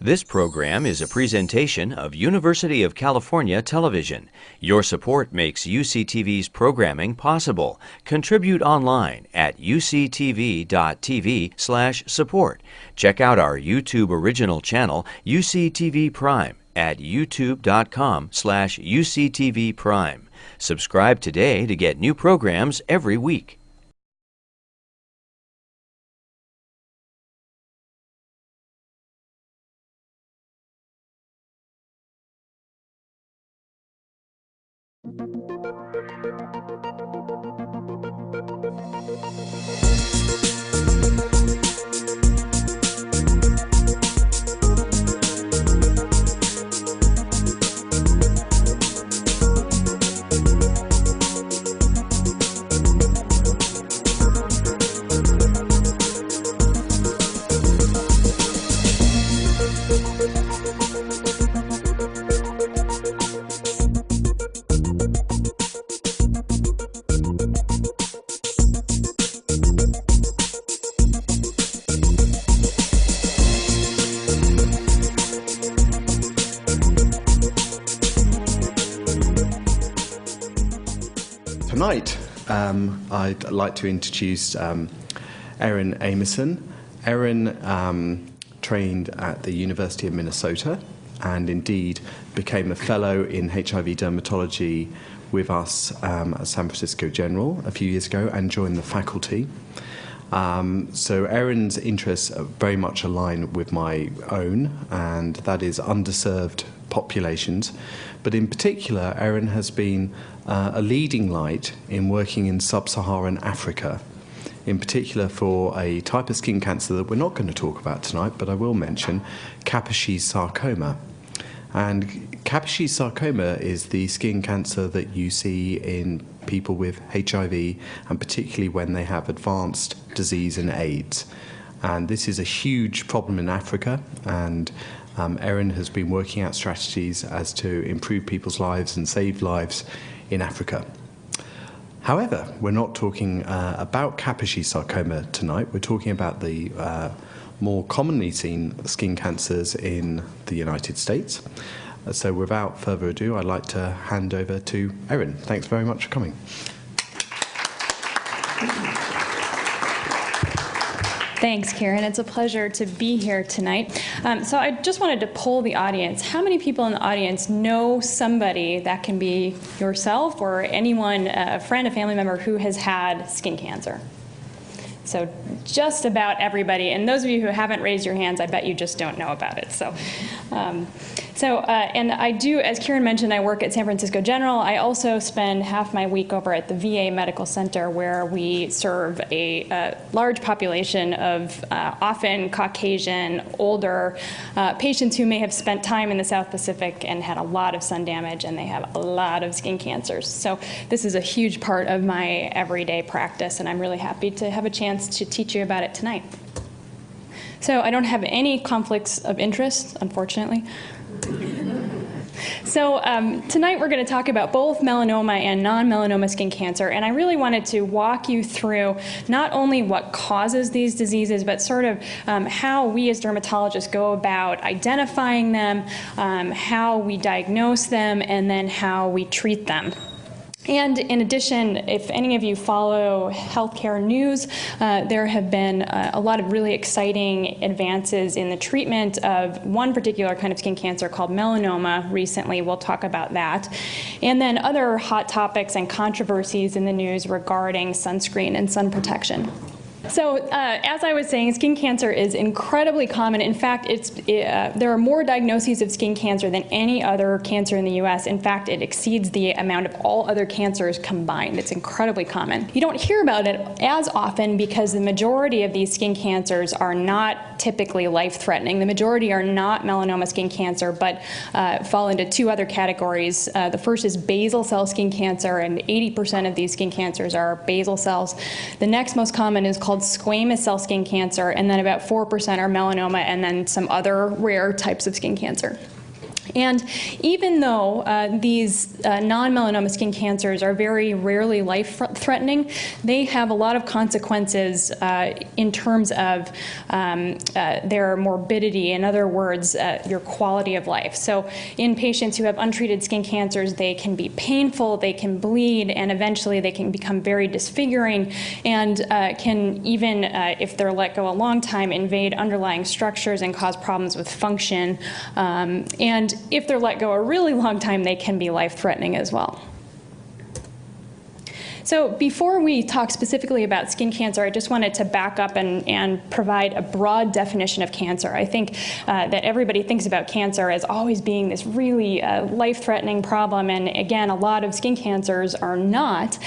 This program is a presentation of University of California Television. Your support makes UCTV's programming possible. Contribute online at uctv.tv/support. Check out our YouTube original channel, UCTV Prime, at youtube.com/UCTV Prime. Subscribe today to get new programs every week. Tonight, I'd like to introduce Erin Amerson. Erin trained at the University of Minnesota and indeed became a fellow in HIV dermatology with us at San Francisco General a few years ago and joined the faculty. So Erin's interests are very much align with my own, and that is underserved populations. But in particular, Erin has been a leading light in working in sub-Saharan Africa, in particular for a type of skin cancer that we're not going to talk about tonight, but I will mention, Kaposi's sarcoma. And Kaposi's sarcoma is the skin cancer that you see in people with HIV, and particularly when they have advanced disease and AIDS. And this is a huge problem in Africa, and Erin has been working out strategies as to improve people's lives and save lives in Africa. However, we're not talking about Kaposi's sarcoma tonight. We're talking about the more commonly seen skin cancers in the United States. So without further ado, I'd like to hand over to Erin. Thanks very much for coming. Thanks, Karen. It's a pleasure to be here tonight. So I just wanted to poll the audience. How many people in the audience know somebody, that can be yourself or anyone, a friend, a family member, who has had skin cancer? So just about everybody. And those of you who haven't raised your hands, I bet you just don't know about it. And I do, as Karen mentioned, I work at San Francisco General. I also spend half my week over at the VA Medical Center, where we serve a large population of often Caucasian, older patients who may have spent time in the South Pacific and had a lot of sun damage, and they have a lot of skin cancers. So this is a huge part of my everyday practice, and I'm really happy to have a chance to teach you about it tonight. So I don't have any conflicts of interest, unfortunately. So tonight we're going to talk about both melanoma and non-melanoma skin cancer, and I really wanted to walk you through not only what causes these diseases, but sort of how we as dermatologists go about identifying them, how we diagnose them, and then how we treat them. And in addition, if any of you follow healthcare news, there have been a lot of really exciting advances in the treatment of one particular kind of skin cancer called melanoma recently. We'll talk about that. And then other hot topics and controversies in the news regarding sunscreen and sun protection. So as I was saying, skin cancer is incredibly common. In fact, there are more diagnoses of skin cancer than any other cancer in the US. In fact, it exceeds the amount of all other cancers combined. It's incredibly common. You don't hear about it as often because the majority of these skin cancers are not typically life-threatening. The majority are not melanoma skin cancer, but fall into two other categories. The first is basal cell skin cancer, and 80% of these skin cancers are basal cells. The next most common is called squamous cell skin cancer, and then about 4% are melanoma, and then some other rare types of skin cancer. And even though these non-melanoma skin cancers are very rarely life-threatening, they have a lot of consequences in terms of their morbidity, in other words, your quality of life. So in patients who have untreated skin cancers, they can be painful, they can bleed, and eventually they can become very disfiguring and can even, if they're let go a long time, invade underlying structures and cause problems with function. And if they're let go a really long time, they can be life-threatening as well. So before we talk specifically about skin cancer, I just wanted to back up and provide a broad definition of cancer. I think that everybody thinks about cancer as always being this really life-threatening problem, and again, a lot of skin cancers are not.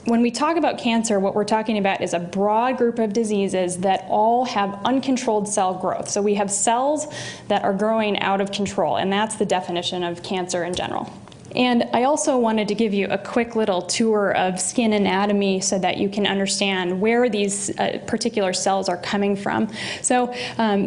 When we talk about cancer, what we're talking about is a broad group of diseases that all have uncontrolled cell growth. So we have cells that are growing out of control, and that's the definition of cancer in general. And I also wanted to give you a quick little tour of skin anatomy so that you can understand where these particular cells are coming from. So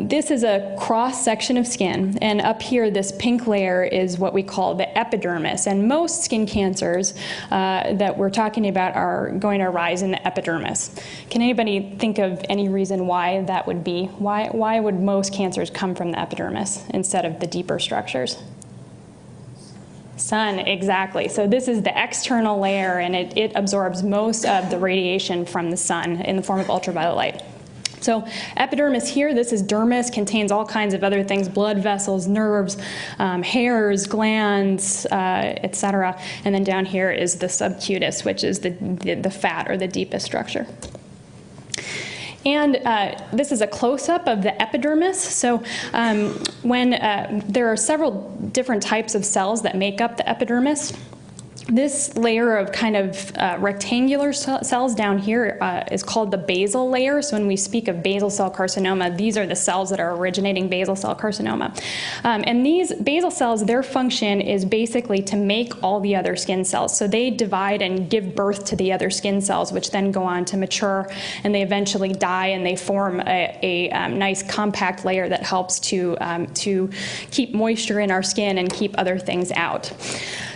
this is a cross-section of skin, and up here this pink layer is what we call the epidermis. And most skin cancers that we're talking about are going to arise in the epidermis. Can anybody think of any reason why that would be? Why would most cancers come from the epidermis instead of the deeper structures? Sun, exactly. So this is the external layer, and it absorbs most of the radiation from the sun in the form of ultraviolet light. So epidermis here, this is dermis, contains all kinds of other things, blood vessels, nerves, hairs, glands, etc. And then down here is the subcutis, which is the fat or the deepest structure. And this is a close-up of the epidermis. So when there are several different types of cells that make up the epidermis, this layer of kind of rectangular cells down here is called the basal layer. So when we speak of basal cell carcinoma, these are the cells that are originating basal cell carcinoma. And these basal cells, their function is basically to make all the other skin cells. So they divide and give birth to the other skin cells, which then go on to mature, and they eventually die, and they form a nice compact layer that helps to keep moisture in our skin and keep other things out.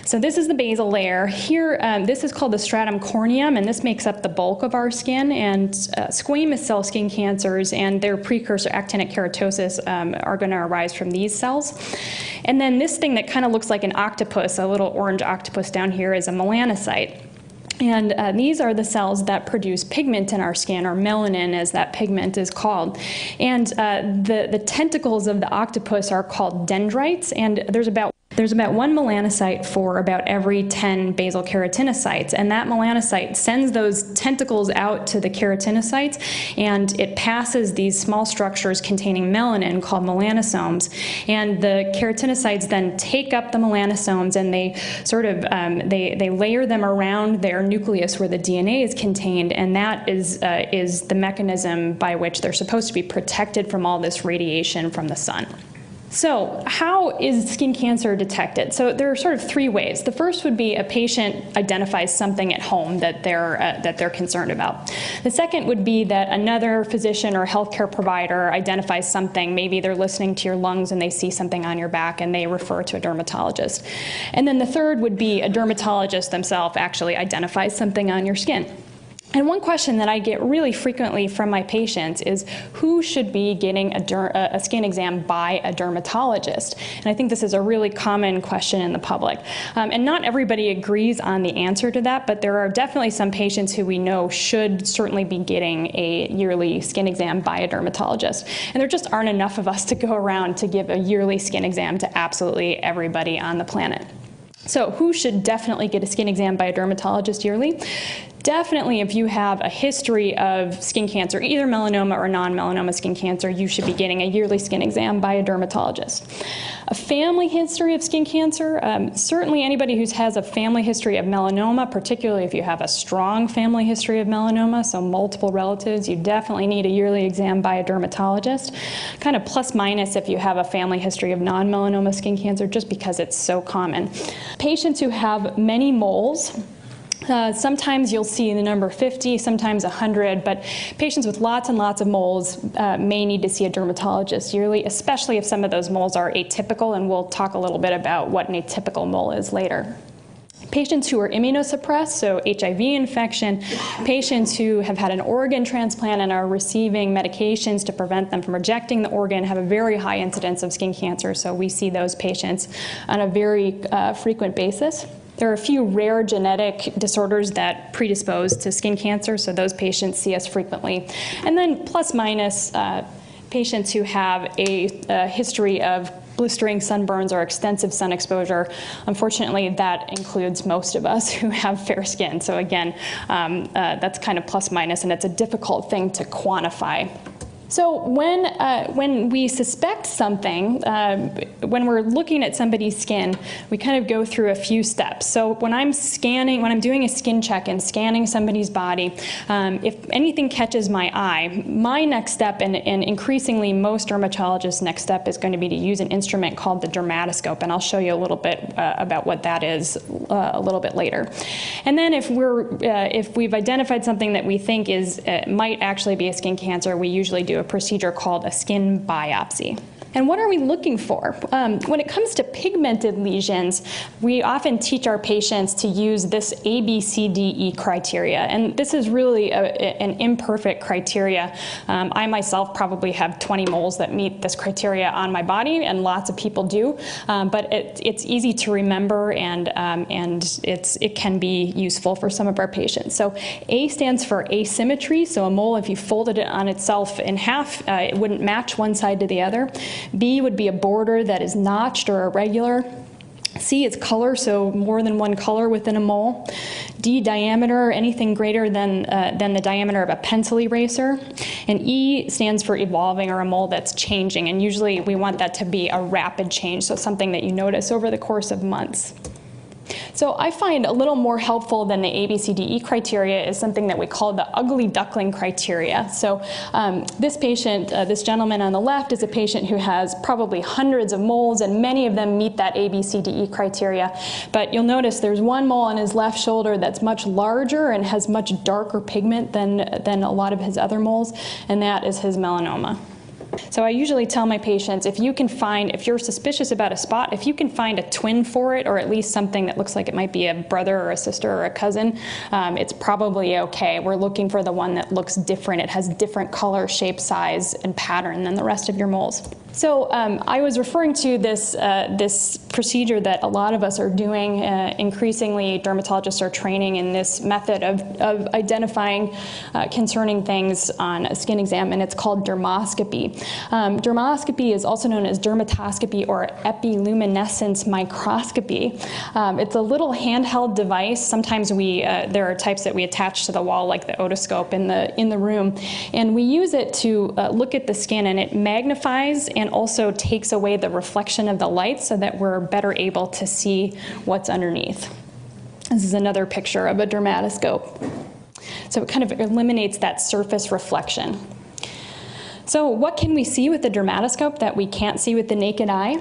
So this is the basal layer. Here, this is called the stratum corneum, and this makes up the bulk of our skin. And squamous cell skin cancers and their precursor actinic keratosis are going to arise from these cells. And then this thing that kind of looks like an octopus, a little orange octopus down here, is a melanocyte. And these are the cells that produce pigment in our skin, or melanin as that pigment is called. And the tentacles of the octopus are called dendrites, and there's about one melanocyte for about every 10 basal keratinocytes, and that melanocyte sends those tentacles out to the keratinocytes, and it passes these small structures containing melanin called melanosomes, and the keratinocytes then take up the melanosomes, and they sort of they layer them around their nucleus where the DNA is contained, and that is the mechanism by which they're supposed to be protected from all this radiation from the sun. So how is skin cancer detected? So there are sort of three ways. The first would be a patient identifies something at home that they're concerned about. The second would be that another physician or healthcare provider identifies something. Maybe they're listening to your lungs and they see something on your back and they refer to a dermatologist. And then the third would be a dermatologist themselves actually identifies something on your skin. And one question that I get really frequently from my patients is who should be getting a skin exam by a dermatologist? And I think this is a really common question in the public. And not everybody agrees on the answer to that, but there are definitely some patients who we know should certainly be getting a yearly skin exam by a dermatologist. And there just aren't enough of us to go around to give a yearly skin exam to absolutely everybody on the planet. So who should definitely get a skin exam by a dermatologist yearly? Definitely, if you have a history of skin cancer, either melanoma or non-melanoma skin cancer, you should be getting a yearly skin exam by a dermatologist. A family history of skin cancer, certainly anybody who has a family history of melanoma, particularly if you have a strong family history of melanoma, so multiple relatives, you definitely need a yearly exam by a dermatologist. Kind of plus minus if you have a family history of non-melanoma skin cancer, just because it's so common. Patients who have many moles, Sometimes you'll see the number 50, sometimes 100, but patients with lots and lots of moles may need to see a dermatologist yearly, especially if some of those moles are atypical, and we'll talk a little bit about what an atypical mole is later. Patients who are immunosuppressed, so HIV infection, patients who have had an organ transplant and are receiving medications to prevent them from rejecting the organ have a very high incidence of skin cancer, so we see those patients on a very frequent basis. There are a few rare genetic disorders that predispose to skin cancer, so those patients see us frequently. And then plus minus patients who have a history of blistering sunburns or extensive sun exposure. Unfortunately, that includes most of us who have fair skin. So again, that's kind of plus minus, and it's a difficult thing to quantify. So when we suspect something, when we're looking at somebody's skin, we kind of go through a few steps. So when I'm doing a skin check and scanning somebody's body, if anything catches my eye, my next step, and increasingly most dermatologists' next step, is going to be to use an instrument called the dermatoscope, and I'll show you a little bit about what that is a little bit later. And then if we've identified something that we think might actually be a skin cancer, we usually do a procedure called a skin biopsy. And what are we looking for? When it comes to pigmented lesions, we often teach our patients to use this ABCDE criteria. And this is really an imperfect criteria. I myself probably have 20 moles that meet this criteria on my body, and lots of people do. But it's easy to remember, and it can be useful for some of our patients. So A stands for asymmetry. So a mole, if you folded it on itself in half, it wouldn't match one side to the other. B would be a border that is notched or irregular. C is color, so more than one color within a mole. D, diameter, anything greater than the diameter of a pencil eraser. And E stands for evolving, or a mole that's changing. And usually we want that to be a rapid change, so something that you notice over the course of months. So I find a little more helpful than the ABCDE criteria is something that we call the ugly duckling criteria. So this patient, this gentleman on the left, is a patient who has probably hundreds of moles, and many of them meet that ABCDE criteria. But you'll notice there's one mole on his left shoulder that's much larger and has much darker pigment than a lot of his other moles, and that is his melanoma. So I usually tell my patients, if you're suspicious about a spot, if you can find a twin for it, or at least something that looks like it might be a brother or a sister or a cousin, it's probably okay. We're looking for the one that looks different. It has different color, shape, size, and pattern than the rest of your moles. So I was referring to this procedure that a lot of us are doing. Increasingly, dermatologists are training in this method of identifying concerning things on a skin exam, and it's called dermoscopy. Dermoscopy is also known as dermatoscopy or epiluminescence microscopy. It's a little handheld device. Sometimes there are types that we attach to the wall, like the otoscope in the room, and we use it to look at the skin, and it magnifies and also takes away the reflection of the light so that we're better able to see what's underneath. This is another picture of a dermatoscope. So it kind of eliminates that surface reflection. So what can we see with the dermatoscope that we can't see with the naked eye?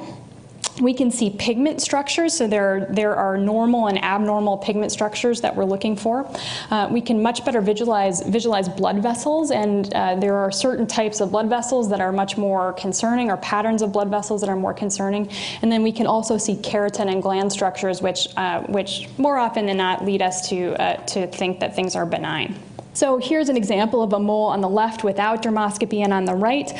We can see pigment structures, so there are normal and abnormal pigment structures that we're looking for. We can much better visualize blood vessels, and there are certain types of blood vessels that are much more concerning, or patterns of blood vessels that are more concerning. And then we can also see keratin and gland structures, which more often than not lead us to think that things are benign. So here's an example of a mole on the left without dermoscopy, and on the right,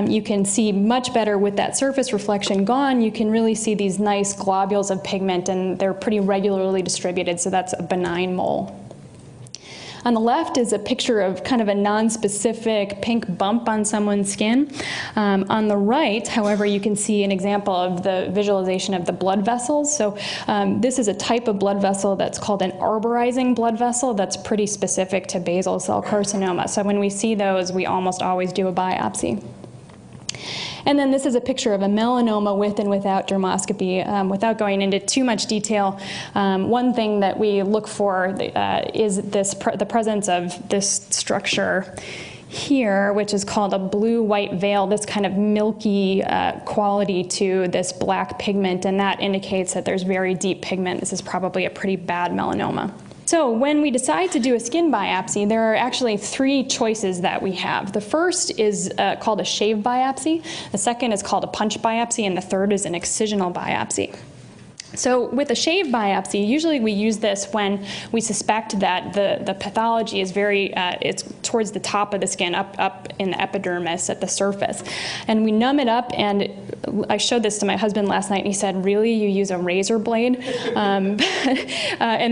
you can see much better with that surface reflection gone. You can really see these nice globules of pigment, and they're pretty regularly distributed, so that's a benign mole. On the left is a picture of kind of a non-specific pink bump on someone's skin. On the right, however, you can see an example of the visualization of the blood vessels. So this is a type of blood vessel that's called an arborizing blood vessel that's pretty specific to basal cell carcinoma. So when we see those, we almost always do a biopsy. And then this is a picture of a melanoma with and without dermoscopy. Without going into too much detail, one thing that we look for is the presence of this structure here, which is called a blue-white veil, this kind of milky quality to this black pigment, and that indicates that there's very deep pigment. This is probably a pretty bad melanoma. So when we decide to do a skin biopsy, there are actually 3 choices that we have. The first is called a shave biopsy, the second is called a punch biopsy, and the third is an excisional biopsy. So with a shave biopsy, usually we use this when we suspect that the pathology is it's towards the top of the skin, up in the epidermis at the surface. And we numb it up, and I showed this to my husband last night, and he said, really, you use a razor blade? And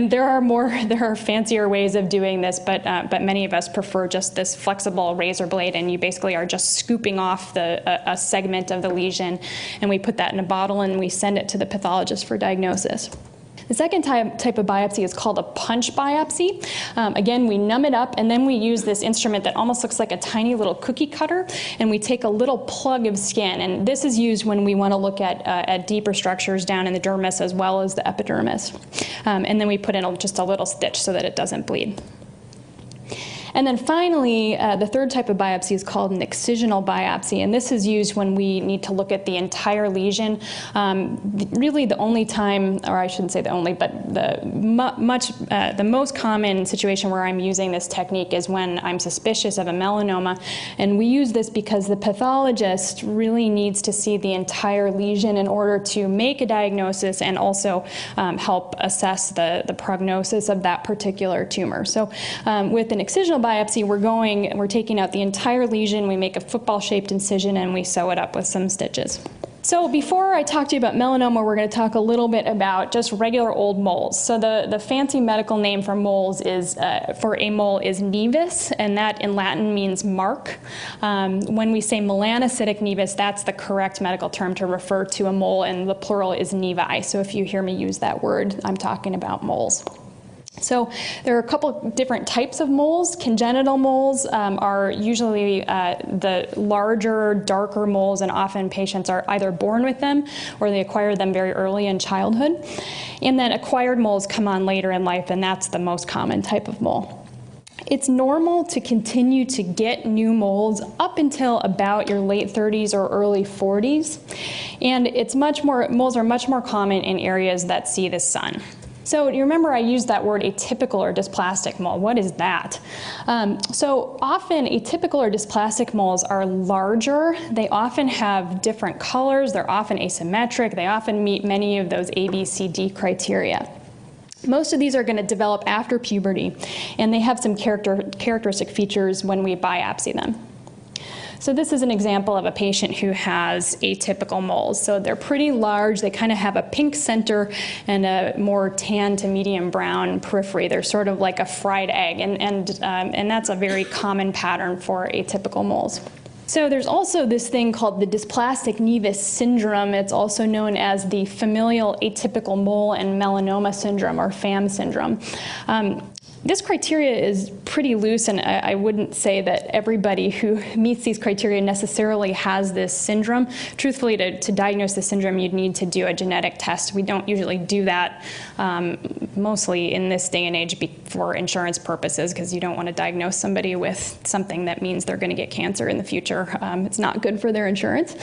there are fancier ways of doing this, but many of us prefer just this flexible razor blade, and you basically are just scooping off a segment of the lesion, and we put that in a bottle, and we send it to the pathologist for diagnosis. The second type of biopsy is called a punch biopsy. Again, we numb it up, and then we use this instrument that almost looks like a tiny little cookie cutter, and we take a little plug of skin. And this is used when we want to look at deeper structures down in the dermis as well as the epidermis. And then we put in just a little stitch so that it doesn't bleed. And then finally, the third type of biopsy is called an excisional biopsy, and this is used when we need to look at the entire lesion. Really the only time, or I shouldn't say the only, but the most common situation where I'm using this technique is when I'm suspicious of a melanoma, and we use this because the pathologist really needs to see the entire lesion in order to make a diagnosis and also help assess the prognosis of that particular tumor. So with an excisional biopsy, we're taking out the entire lesion, we make a football-shaped incision, and we sew it up with some stitches. So before I talk to you about melanoma, we're going to talk a little bit about just regular old moles. So the fancy medical name for moles for a mole is nevus, and that in Latin means mark. When we say melanocytic nevus, that's the correct medical term to refer to a mole, and the plural is nevi. So if you hear me use that word, I'm talking about moles. So there are a couple different types of moles. Congenital moles are usually the larger, darker moles, and often patients are either born with them or they acquire them very early in childhood. And then acquired moles come on later in life, and that's the most common type of mole. It's normal to continue to get new moles up until about your late 30s or early 40s. And moles are much more common in areas that see the sun. So you remember I used that word atypical or dysplastic mole. What is that? So often atypical or dysplastic moles are larger. They often have different colors. They're often asymmetric. They often meet many of those ABCD criteria. Most of these are going to develop after puberty, and they have some characteristic features when we biopsy them. So this is an example of a patient who has atypical moles. So they're pretty large. They kind of have a pink center and a more tan to medium brown periphery. They're sort of like a fried egg, and that's a very common pattern for atypical moles. So there's also this thing called the dysplastic nevus syndrome. It's also known as the familial atypical mole and melanoma syndrome, or FAM syndrome. This criteria is pretty loose, and I wouldn't say that everybody who meets these criteria necessarily has this syndrome. Truthfully, to diagnose the syndrome, you'd need to do a genetic test. We don't usually do that, mostly in this day and age for insurance purposes, because you don't want to diagnose somebody with something that means they're going to get cancer in the future. It's not good for their insurance,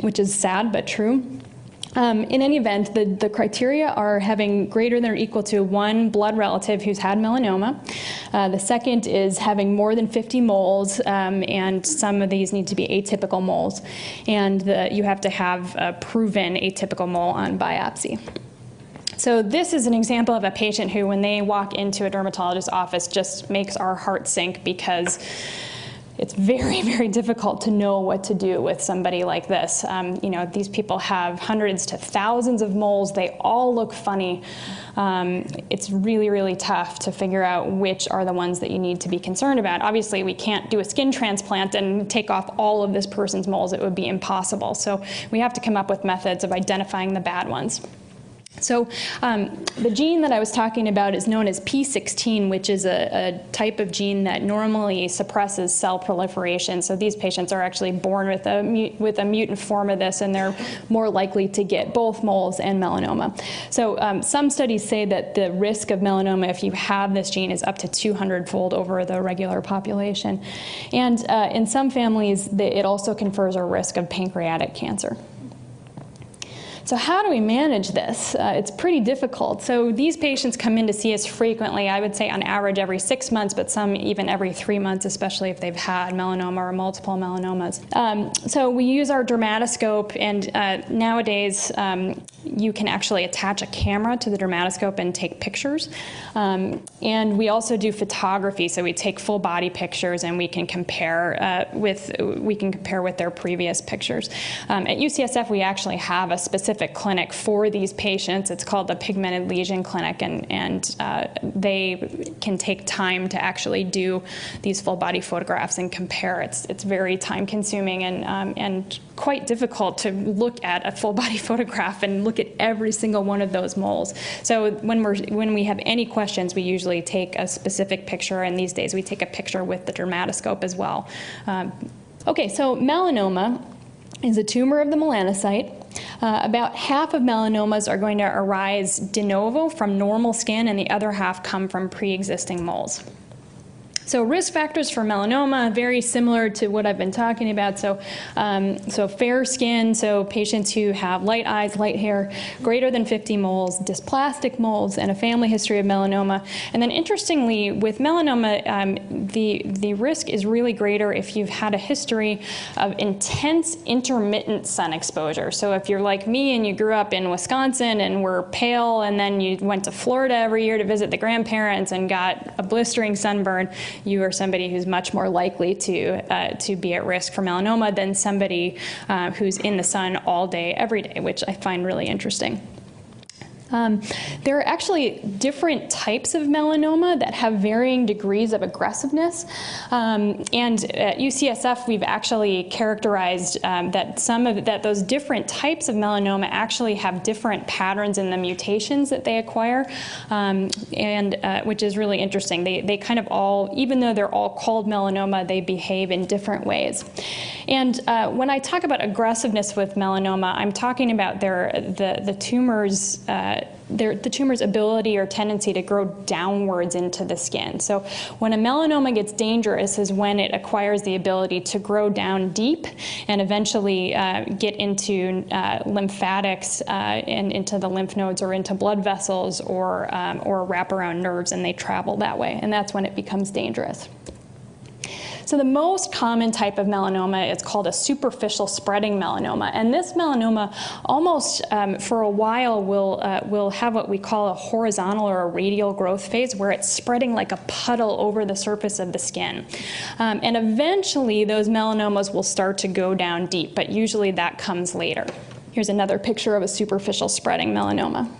which is sad but true. In any event, the criteria are having greater than or equal to one blood relative who's had melanoma. The second is having more than 50 moles, and some of these need to be atypical moles. And you have to have a proven atypical mole on biopsy. So this is an example of a patient who, when they walk into a dermatologist's office, just makes our heart sink, because it's very, very difficult to know what to do with somebody like this. These people have hundreds to thousands of moles. They all look funny. It's really, really tough to figure out which are the ones that you need to be concerned about. Obviously, we can't do a skin transplant and take off all of this person's moles. It would be impossible. So we have to come up with methods of identifying the bad ones. So the gene that I was talking about is known as P16, which is a type of gene that normally suppresses cell proliferation. So these patients are actually born with a mutant form of this, and they're more likely to get both moles and melanoma. So some studies say that the risk of melanoma, if you have this gene, is up to 200-fold over the regular population. And in some families, it also confers a risk of pancreatic cancer. So how do we manage this? It's pretty difficult. So these patients come in to see us frequently, I would say on average every 6 months, but some even every 3 months, especially if they've had melanoma or multiple melanomas. So we use our dermatoscope, and nowadays you can actually attach a camera to the dermatoscope and take pictures. And we also do photography, so we take full body pictures and we can compare with their previous pictures. At UCSF, we actually have a specific clinic for these patients. It's called the Pigmented Lesion Clinic, and they can take time to actually do these full body photographs and compare. It's very time consuming and quite difficult to look at a full body photograph and look at every single one of those moles. So when we have any questions, we usually take a specific picture, and these days we take a picture with the dermatoscope as well. Okay, so melanoma is a tumor of the melanocyte. About half of melanomas are going to arise de novo from normal skin, and the other half come from pre-existing moles. So risk factors for melanoma, very similar to what I've been talking about. So fair skin, so patients who have light eyes, light hair, greater than 50 moles, dysplastic moles, and a family history of melanoma. And then interestingly, with melanoma, the risk is really greater if you've had a history of intense intermittent sun exposure. So if you're like me and you grew up in Wisconsin and were pale, and then you went to Florida every year to visit the grandparents and got a blistering sunburn, you are somebody who's much more likely to be at risk for melanoma than somebody who's in the sun all day, every day, which I find really interesting. There are actually different types of melanoma that have varying degrees of aggressiveness. And at UCSF, we've actually characterized that those different types of melanoma actually have different patterns in the mutations that they acquire, which is really interesting. They kind of all, even though they're all called melanoma, they behave in different ways. And when I talk about aggressiveness with melanoma, I'm talking about the tumor's ability or tendency to grow downwards into the skin. So when a melanoma gets dangerous is when it acquires the ability to grow down deep and eventually get into lymphatics and into the lymph nodes or into blood vessels or wrap around nerves, and they travel that way. And that's when it becomes dangerous. So the most common type of melanoma is called a superficial spreading melanoma, and this melanoma almost for a while will have what we call a horizontal or a radial growth phase, where it's spreading like a puddle over the surface of the skin. And eventually those melanomas will start to go down deep, but usually that comes later. Here's another picture of a superficial spreading melanoma.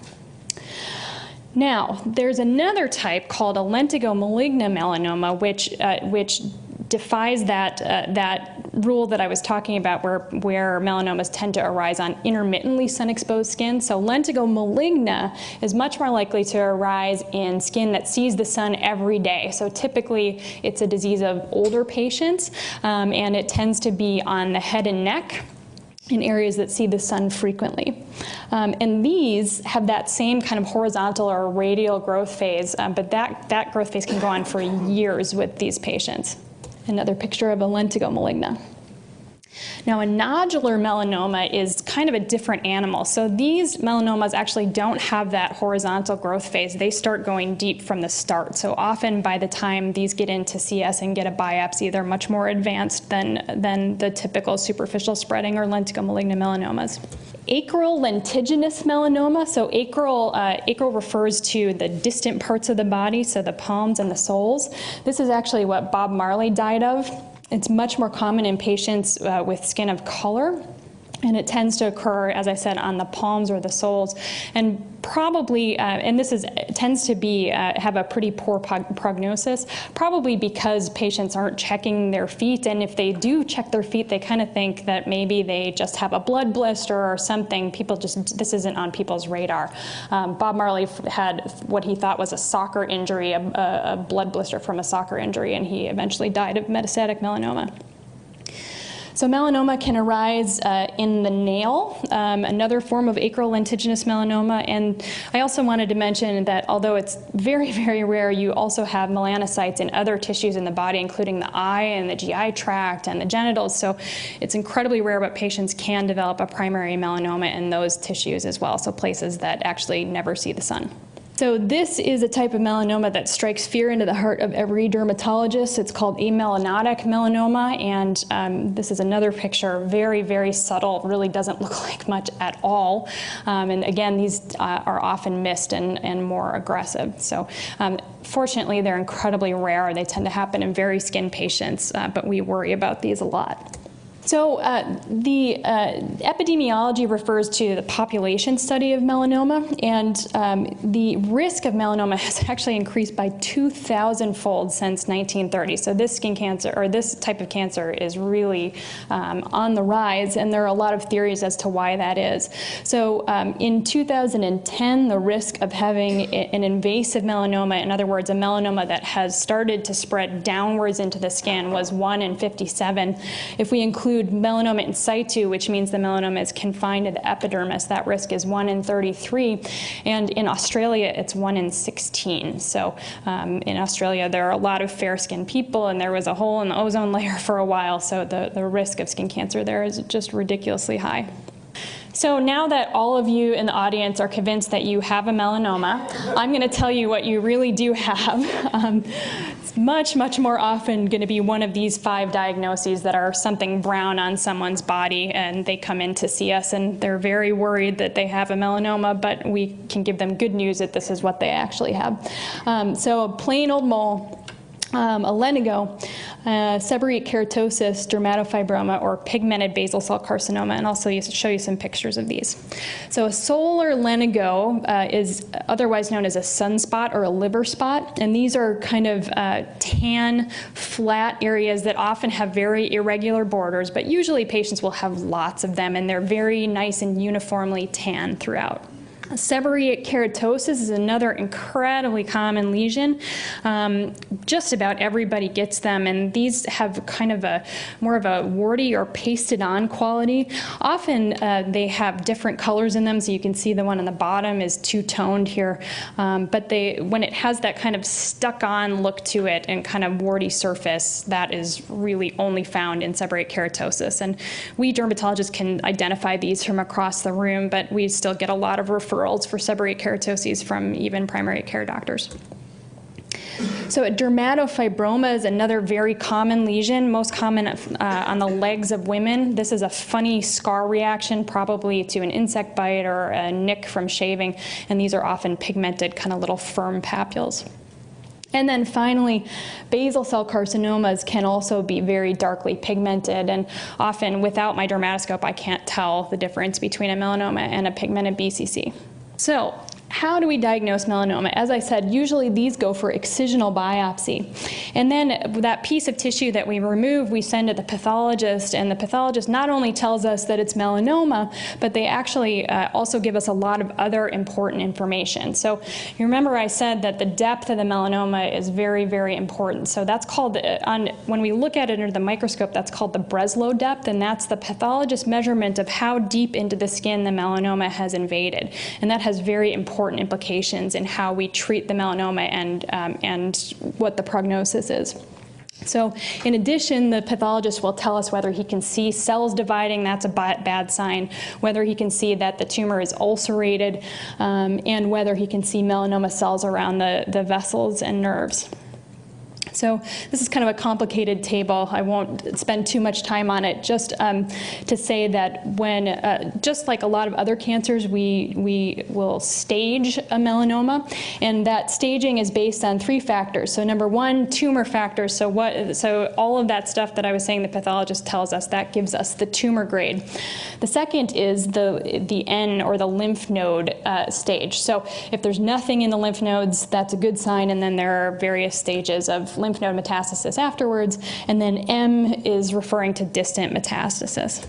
Now, there's another type called a lentigo maligna melanoma, which defies that rule that I was talking about, where melanomas tend to arise on intermittently sun-exposed skin. So lentigo maligna is much more likely to arise in skin that sees the sun every day. So typically, it's a disease of older patients, and it tends to be on the head and neck, in areas that see the sun frequently. And these have that same kind of horizontal or radial growth phase, but that growth phase can go on for years with these patients. Another picture of a lentigo maligna. Now, a nodular melanoma is kind of a different animal. So these melanomas actually don't have that horizontal growth phase. They start going deep from the start. So often by the time these get in to see us and get a biopsy, they're much more advanced than the typical superficial spreading or lentigo maligna melanomas. Acral lentiginous melanoma. So acral refers to the distant parts of the body, so the palms and the soles. This is actually what Bob Marley died of. It's much more common in patients with skin of color, and it tends to occur, as I said, on the palms or the soles, and probably, and this tends to be have a pretty poor prognosis, probably because patients aren't checking their feet, and if they do check their feet, they kind of think that maybe they just have a blood blister or something. This isn't on people's radar. Bob Marley had what he thought was a soccer injury, a blood blister from a soccer injury, and he eventually died of metastatic melanoma. So melanoma can arise in the nail, another form of acral lentiginous melanoma. And I also wanted to mention that although it's very, very rare, you also have melanocytes in other tissues in the body, including the eye and the GI tract and the genitals. So it's incredibly rare, but patients can develop a primary melanoma in those tissues as well, so places that actually never see the sun. So this is a type of melanoma that strikes fear into the heart of every dermatologist. It's called amelanotic melanoma, and this is another picture, very, very subtle, really doesn't look like much at all. And again, these are often missed and more aggressive. So fortunately, they're incredibly rare. They tend to happen in very skin patients, but we worry about these a lot. So the epidemiology refers to the population study of melanoma, and the risk of melanoma has actually increased by 2,000-fold since 1930. So this skin cancer, or this type of cancer, is really on the rise, and there are a lot of theories as to why that is. So in 2010, the risk of having an invasive melanoma, in other words, a melanoma that has started to spread downwards into the skin, was 1 in 57. If we include melanoma in situ, which means the melanoma is confined to the epidermis, that risk is 1 in 33. And in Australia, it's 1 in 16. So in Australia, there are a lot of fair-skinned people, and there was a hole in the ozone layer for a while, so the risk of skin cancer there is just ridiculously high. So now that all of you in the audience are convinced that you have a melanoma, I'm going to tell you what you really do have. It's much, much more often going to be one of these 5 diagnoses that are something brown on someone's body, and they come in to see us and they're very worried that they have a melanoma, but we can give them good news that this is what they actually have. So a plain old mole, a lenigo, seborrheic keratosis, dermatofibroma, or pigmented basal cell carcinoma, and I'll show you some pictures of these. So a solar lenigo is otherwise known as a sunspot or a liver spot, and these are kind of tan, flat areas that often have very irregular borders, but usually patients will have lots of them, and they're very nice and uniformly tan throughout. Seborrheic keratosis is another incredibly common lesion. Just about everybody gets them, and these have kind of more of a warty or pasted on quality. Often they have different colors in them, so you can see the one on the bottom is two-toned here, but when it has that kind of stuck-on look to it and kind of warty surface, that is really only found in seborrheic keratosis. And we dermatologists can identify these from across the room, but we still get a lot of referrals for seborrheic keratoses from even primary care doctors. So a dermatofibroma is another very common lesion, most common on the legs of women. This is a funny scar reaction, probably to an insect bite or a nick from shaving, and these are often pigmented, kind of little firm papules. And then finally, basal cell carcinomas can also be very darkly pigmented, and often without my dermatoscope I can't tell the difference between a melanoma and a pigmented BCC. So how do we diagnose melanoma? As I said, usually these go for excisional biopsy. And then that piece of tissue that we remove, we send to the pathologist, and the pathologist not only tells us that it's melanoma, but they actually also give us a lot of other important information. So you remember I said that the depth of the melanoma is very, very important. So that's called, when we look at it under the microscope, that's called the Breslow depth, and that's the pathologist measurement of how deep into the skin the melanoma has invaded. And that has very important implications in how we treat the melanoma and what the prognosis is. So in addition, the pathologist will tell us whether he can see cells dividing, that's a bad sign, whether he can see that the tumor is ulcerated, and whether he can see melanoma cells around the vessels and nerves. So this is kind of a complicated table. I won't spend too much time on it, just to say that when, just like a lot of other cancers, we will stage a melanoma, and that staging is based on 3 factors. So number 1, tumor factors. So all of that stuff that I was saying the pathologist tells us, that gives us the tumor grade. The second is the N, or the lymph node stage. So if there's nothing in the lymph nodes, that's a good sign, and then there are various stages of lymph node metastasis afterwards, and then M is referring to distant metastasis.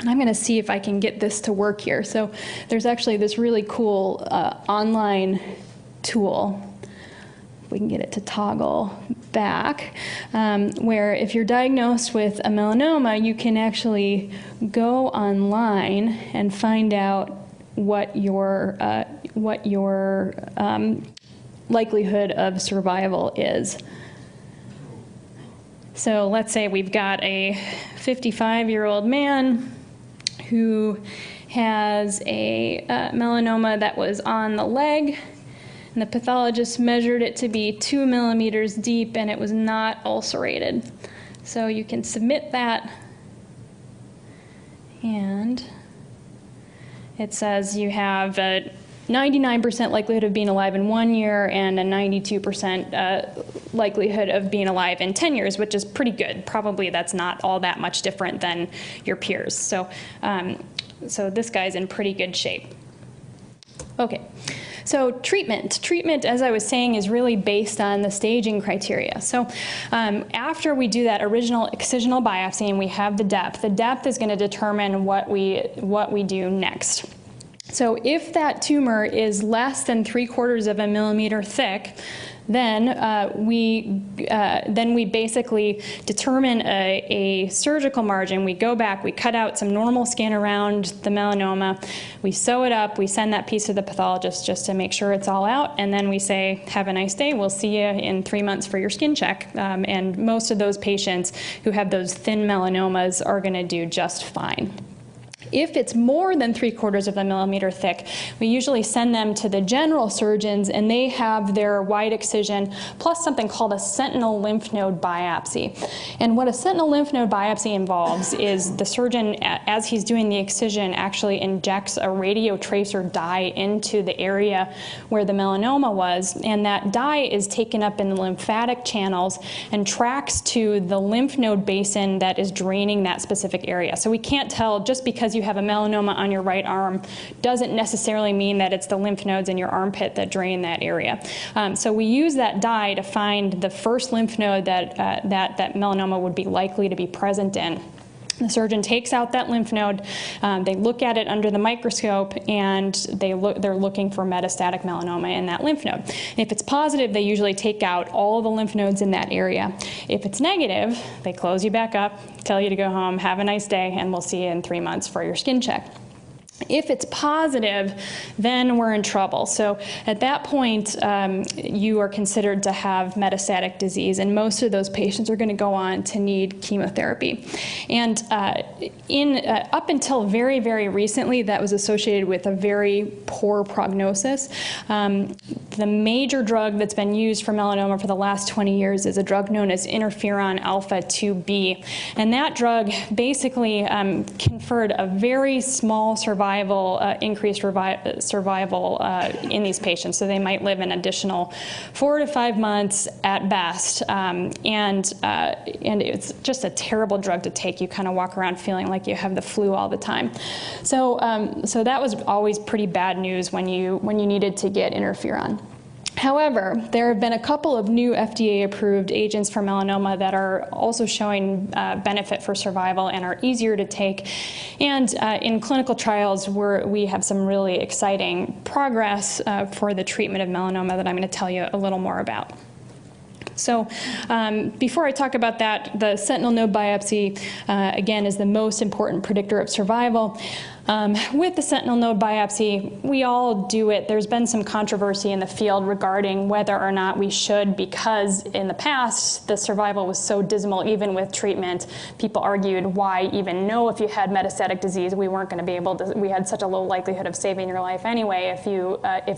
And I'm going to see if I can get this to work here. So there's actually this really cool online tool. If we can get it to toggle. back, where if you're diagnosed with a melanoma, you can actually go online and find out what your likelihood of survival is. So let's say we've got a 55-year-old man who has a melanoma that was on the leg, and the pathologist measured it to be 2 millimeters deep, and it was not ulcerated. So you can submit that, and it says you have a 99% likelihood of being alive in 1 year and a 92% likelihood of being alive in 10 years, which is pretty good. Probably that's not all that much different than your peers. So, so this guy's in pretty good shape. Okay. So treatment, as I was saying, is really based on the staging criteria. So after we do that original excisional biopsy and we have the depth is going to determine what we do next. So if that tumor is less than 3/4 of a millimeter thick, then we basically determine a surgical margin. We go back, we cut out some normal skin around the melanoma, we sew it up, we send that piece to the pathologist just to make sure it's all out, and then we say, have a nice day, we'll see you in 3 months for your skin check. And most of those patients who have those thin melanomas are going to do just fine. If it's more than 3/4 of a millimeter thick, we usually send them to the general surgeons, and they have their wide excision plus something called a sentinel lymph node biopsy. And what a sentinel lymph node biopsy involves is the surgeon, as he's doing the excision, actually injects a radiotracer dye into the area where the melanoma was, and that dye is taken up in the lymphatic channels and tracks to the lymph node basin that is draining that specific area. So we can't tell just because you have a melanoma on your right arm doesn't necessarily mean that it's the lymph nodes in your armpit that drain that area. So we use that dye to find the first lymph node that melanoma would be likely to be present in. The surgeon takes out that lymph node, they look at it under the microscope, and they're looking for metastatic melanoma in that lymph node. And if it's positive, they usually take out all the lymph nodes in that area. If it's negative, they close you back up, tell you to go home, have a nice day, and we'll see you in 3 months for your skin check. If it's positive, then we're in trouble. So at that point, you are considered to have metastatic disease, and most of those patients are going to go on to need chemotherapy. And up until very, very recently, that was associated with a very poor prognosis. The major drug that's been used for melanoma for the last 20 years is a drug known as interferon alpha 2B. And that drug basically conferred a very small increased survival in these patients. So they might live an additional 4 to 5 months at best. And it's just a terrible drug to take. You kind of walk around feeling like you have the flu all the time. So that was always pretty bad news when you needed to get interferon. However, there have been a couple of new FDA-approved agents for melanoma that are also showing benefit for survival and are easier to take. And in clinical trials, we have some really exciting progress for the treatment of melanoma that I'm going to tell you a little more about. So before I talk about that, the sentinel node biopsy, again, is the most important predictor of survival. With the sentinel node biopsy, we all do it. There's been some controversy in the field regarding whether or not we should, because in the past, the survival was so dismal, even with treatment. People argued, why even know if you had metastatic disease? We weren't going to be able to, we had such a low likelihood of saving your life anyway if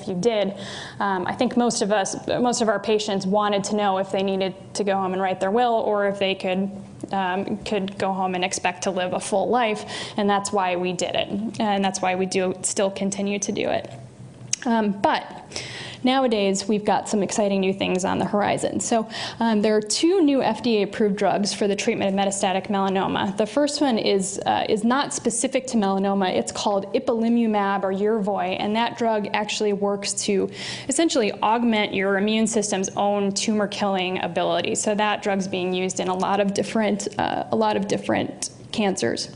you did. I think most of our patients wanted to know if they needed to go home and write their will, or if they could go home and expect to live a full life, and that's why we did it, and that's why we still continue to do it. But nowadays, we've got some exciting new things on the horizon. So there are 2 new FDA-approved drugs for the treatment of metastatic melanoma. The first one is not specific to melanoma. It's called ipilimumab, or Yervoy, and that drug actually works to essentially augment your immune system's own tumor-killing ability. So that drug's being used in a lot of different cancers.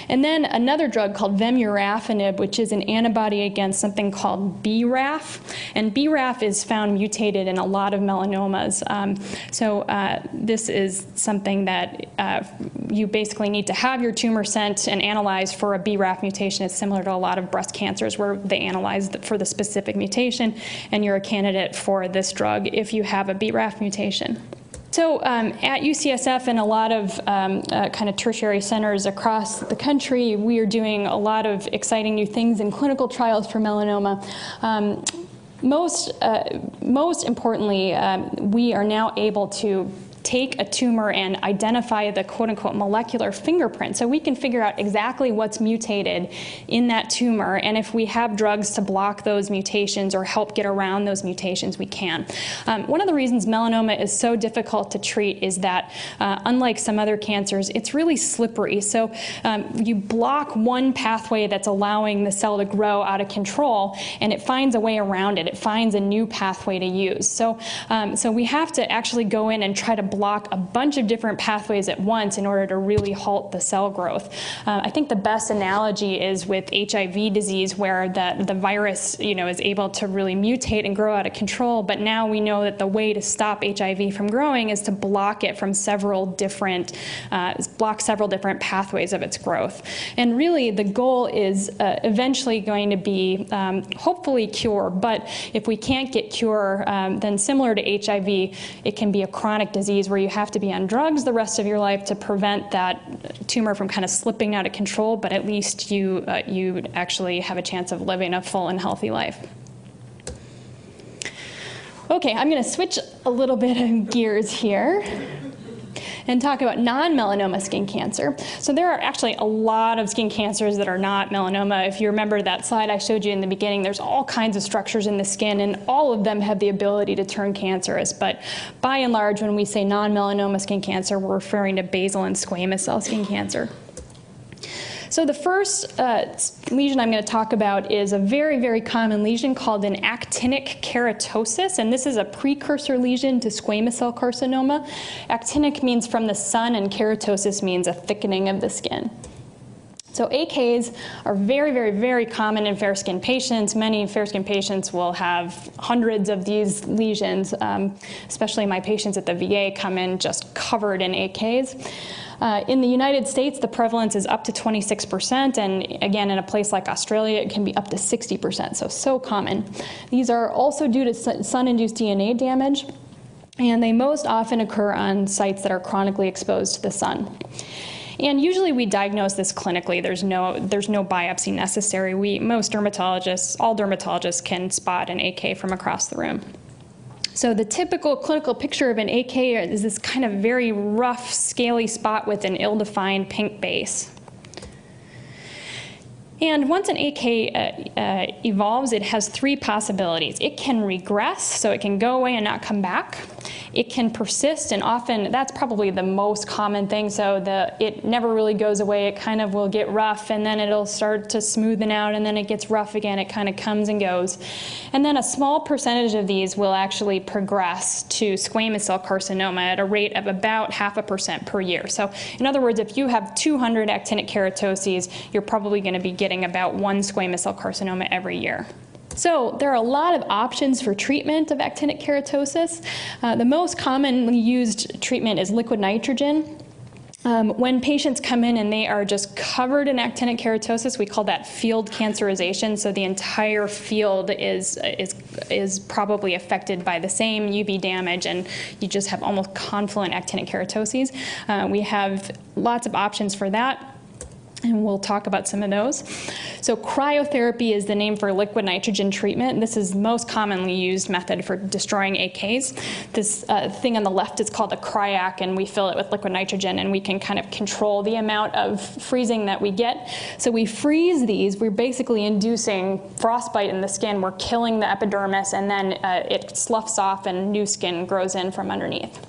And then another drug called vemurafenib, which is an antibody against something called BRAF. And BRAF is found mutated in a lot of melanomas. This is something that you basically need to have your tumor sent and analyzed for a BRAF mutation. It's similar to a lot of breast cancers where they analyze for the specific mutation, and you're a candidate for this drug if you have a BRAF mutation. So at UCSF and a lot of kind of tertiary centers across the country, we are doing a lot of exciting new things in clinical trials for melanoma. Most importantly, we are now able to take a tumor and identify the quote-unquote molecular fingerprint. So we can figure out exactly what's mutated in that tumor, and if we have drugs to block those mutations or help get around those mutations, we can. One of the reasons melanoma is so difficult to treat is that, unlike some other cancers, it's really slippery. So you block one pathway that's allowing the cell to grow out of control, and it finds a way around it. It finds a new pathway to use. So we have to actually go in and try to block a bunch of different pathways at once in order to really halt the cell growth. I think the best analogy is with HIV disease, where the virus, is able to really mutate and grow out of control, but now we know that the way to stop HIV from growing is to block it from block several different pathways of its growth. And really the goal is eventually going to be hopefully cure, but if we can't get cure, then similar to HIV, it can be a chronic disease where you have to be on drugs the rest of your life to prevent that tumor from kind of slipping out of control, but at least you actually have a chance of living a full and healthy life. Okay, I'm going to switch a little bit of gears here and talk about non-melanoma skin cancer. So there are actually a lot of skin cancers that are not melanoma. If you remember that slide I showed you in the beginning, there's all kinds of structures in the skin, and all of them have the ability to turn cancerous. But by and large, when we say non-melanoma skin cancer, we're referring to basal and squamous cell skin cancer. So the first lesion I'm going to talk about is a very, very common lesion called an actinic keratosis, and this is a precursor lesion to squamous cell carcinoma. Actinic means from the sun, and keratosis means a thickening of the skin. So AKs are very, very, very common in fair-skinned patients. Many fair-skinned patients will have hundreds of these lesions, especially my patients at the VA come in just covered in AKs. In the United States, the prevalence is up to 26%, and again, in a place like Australia, it can be up to 60%, so common. These are also due to sun-induced DNA damage, and they most often occur on sites that are chronically exposed to the sun. And usually we diagnose this clinically. There's no biopsy necessary. All dermatologists can spot an AK from across the room. So the typical clinical picture of an AK is this kind of very rough, scaly spot with an ill-defined pink base. And once an AK evolves, it has three possibilities. It can regress, so it can go away and not come back. It can persist, and often that's probably the most common thing. So it never really goes away. It kind of will get rough, and then it'll start to smoothen out, and then it gets rough again. It kind of comes and goes. And then a small percentage of these will actually progress to squamous cell carcinoma at a rate of about 0.5% per year. So in other words, if you have 200 actinic keratoses, you're probably going to be getting about 1 squamous cell carcinoma every year. So there are a lot of options for treatment of actinic keratosis. The most commonly used treatment is liquid nitrogen. When patients come in and they are just covered in actinic keratosis, we call that field cancerization. So the entire field is probably affected by the same UV damage, and you just have almost confluent actinic keratoses. We have lots of options for that, and we'll talk about some of those. So cryotherapy is the name for liquid nitrogen treatment. This is the most commonly used method for destroying AKs. This thing on the left is called a cryac, and we fill it with liquid nitrogen, and we can kind of control the amount of freezing that we get. So we freeze these. We're basically inducing frostbite in the skin. We're killing the epidermis, and then it sloughs off and new skin grows in from underneath.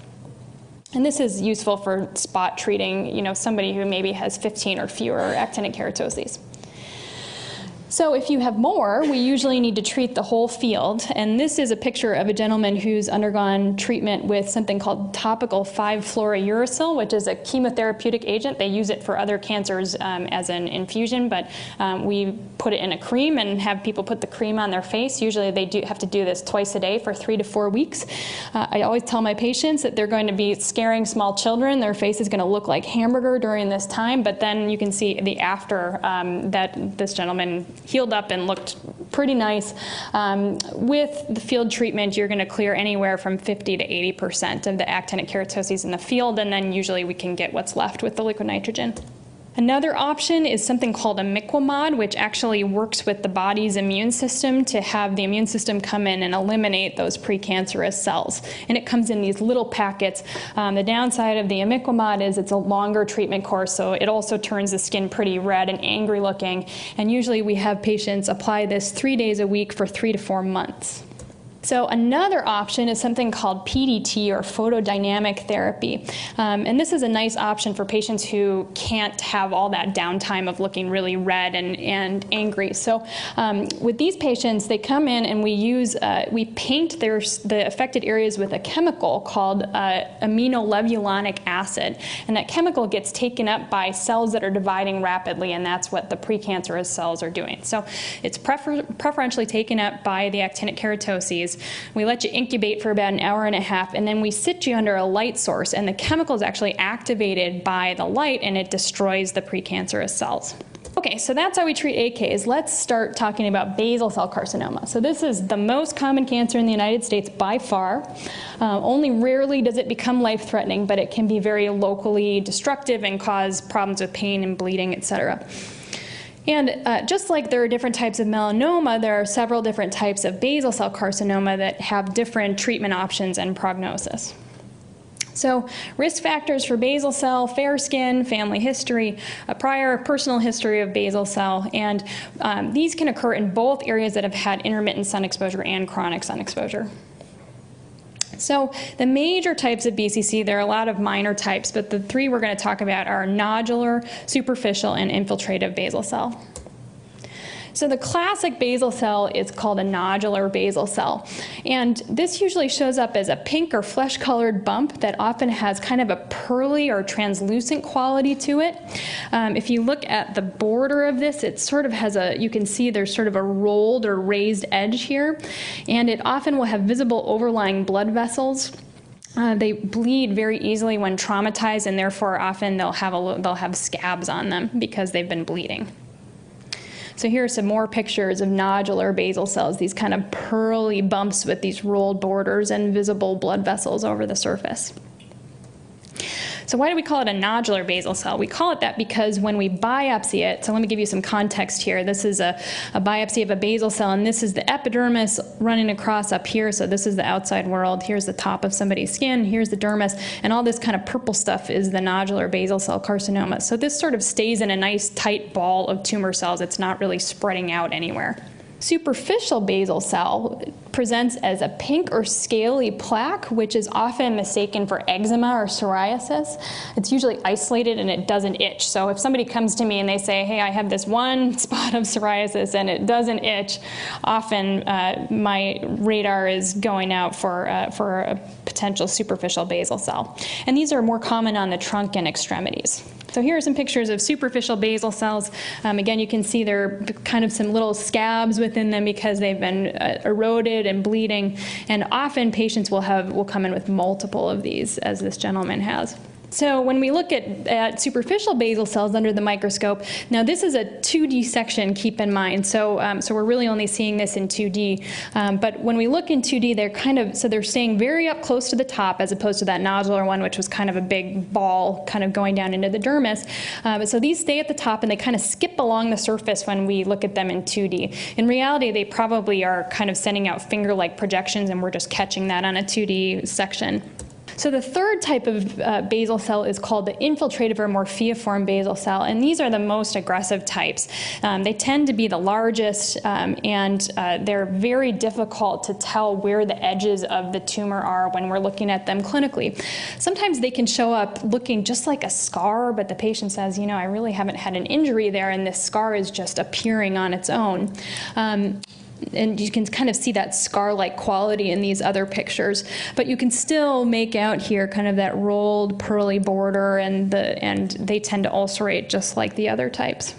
And this is useful for spot treating, somebody who maybe has 15 or fewer actinic keratoses. So if you have more, we usually need to treat the whole field. And this is a picture of a gentleman who's undergone treatment with something called topical 5-fluorouracil, which is a chemotherapeutic agent. They use it for other cancers as an infusion, but we put it in a cream and have people put the cream on their face. Usually they have to do this twice a day for 3 to 4 weeks. I always tell my patients that they're going to be scaring small children. Their face is going to look like hamburger during this time, but then you can see the after that this gentleman healed up and looked pretty nice. With the field treatment, you're going to clear anywhere from 50 to 80% of the actinic keratoses in the field, and then usually we can get what's left with the liquid nitrogen. Another option is something called imiquimod, which actually works with the body's immune system to have the immune system come in and eliminate those precancerous cells. And it comes in these little packets. The downside of the imiquimod is it's a longer treatment course, so it also turns the skin pretty red and angry looking. And usually we have patients apply this 3 days a week for 3 to 4 months. So another option is something called PDT, or photodynamic therapy. And this is a nice option for patients who can't have all that downtime of looking really red and angry. So with these patients, they come in and we paint the affected areas with a chemical called aminolevulonic acid. And that chemical gets taken up by cells that are dividing rapidly, and that's what the precancerous cells are doing. So it's preferentially taken up by the actinic keratoses. We let you incubate for about an hour and a half, and then we sit you under a light source, and the chemical is actually activated by the light, and it destroys the precancerous cells. Okay, so that's how we treat AKs. Let's start talking about basal cell carcinoma. So this is the most common cancer in the United States by far. Only rarely does it become life-threatening, but it can be very locally destructive and cause problems with pain and bleeding, etc. And just like there are different types of melanoma, there are several different types of basal cell carcinoma that have different treatment options and prognosis. So risk factors for basal cell: fair skin, family history, a prior personal history of basal cell, and these can occur in both areas that have had intermittent sun exposure and chronic sun exposure. So the major types of BCC, there are a lot of minor types, but the 3 we're going to talk about are nodular, superficial, and infiltrative basal cell. So the classic basal cell is called a nodular basal cell. And this usually shows up as a pink or flesh-colored bump that often has kind of a pearly or translucent quality to it. If you look at the border of this, it sort of has you can see there's sort of a rolled or raised edge here. And it often will have visible overlying blood vessels. They bleed very easily when traumatized, and therefore often they'll have scabs on them because they've been bleeding. So here are some more pictures of nodular basal cells, these kind of pearly bumps with these rolled borders and visible blood vessels over the surface. So why do we call it a nodular basal cell? We call it that because when we biopsy it, so let me give you some context here. This is a biopsy of a basal cell, and this is the epidermis running across up here. So this is the outside world. Here's the top of somebody's skin. Here's the dermis. And all this kind of purple stuff is the nodular basal cell carcinoma. So this sort of stays in a nice tight ball of tumor cells. It's not really spreading out anywhere. Superficial basal cell presents as a pink or scaly plaque, which is often mistaken for eczema or psoriasis. It's usually isolated and it doesn't itch. So if somebody comes to me and they say, hey, I have this one spot of psoriasis and it doesn't itch, often my radar is going out for a potential superficial basal cell. And these are more common on the trunk and extremities. So here are some pictures of superficial basal cells. Again, you can see there are kind of some little scabs within them because they've been eroded and bleeding. And often patients will come in with multiple of these, as this gentleman has. So when we look at superficial basal cells under the microscope, now this is a 2D section, keep in mind. So we're really only seeing this in 2D. But when we look in 2D, they're staying very up close to the top as opposed to that nodular one, which was kind of a big ball kind of going down into the dermis. So these stay at the top and they kind of skip along the surface when we look at them in 2D. In reality, they probably are kind of sending out finger-like projections and we're just catching that on a 2D section. So the third type of basal cell is called the infiltrative or morpheoform basal cell, and these are the most aggressive types. They tend to be the largest, and they're very difficult to tell where the edges of the tumor are when we're looking at them clinically. Sometimes they can show up looking just like a scar, but the patient says, you know, I really haven't had an injury there, and this scar is just appearing on its own. And you can kind of see that scar-like quality in these other pictures, but you can still make out here kind of that rolled pearly border, and they tend to ulcerate just like the other types.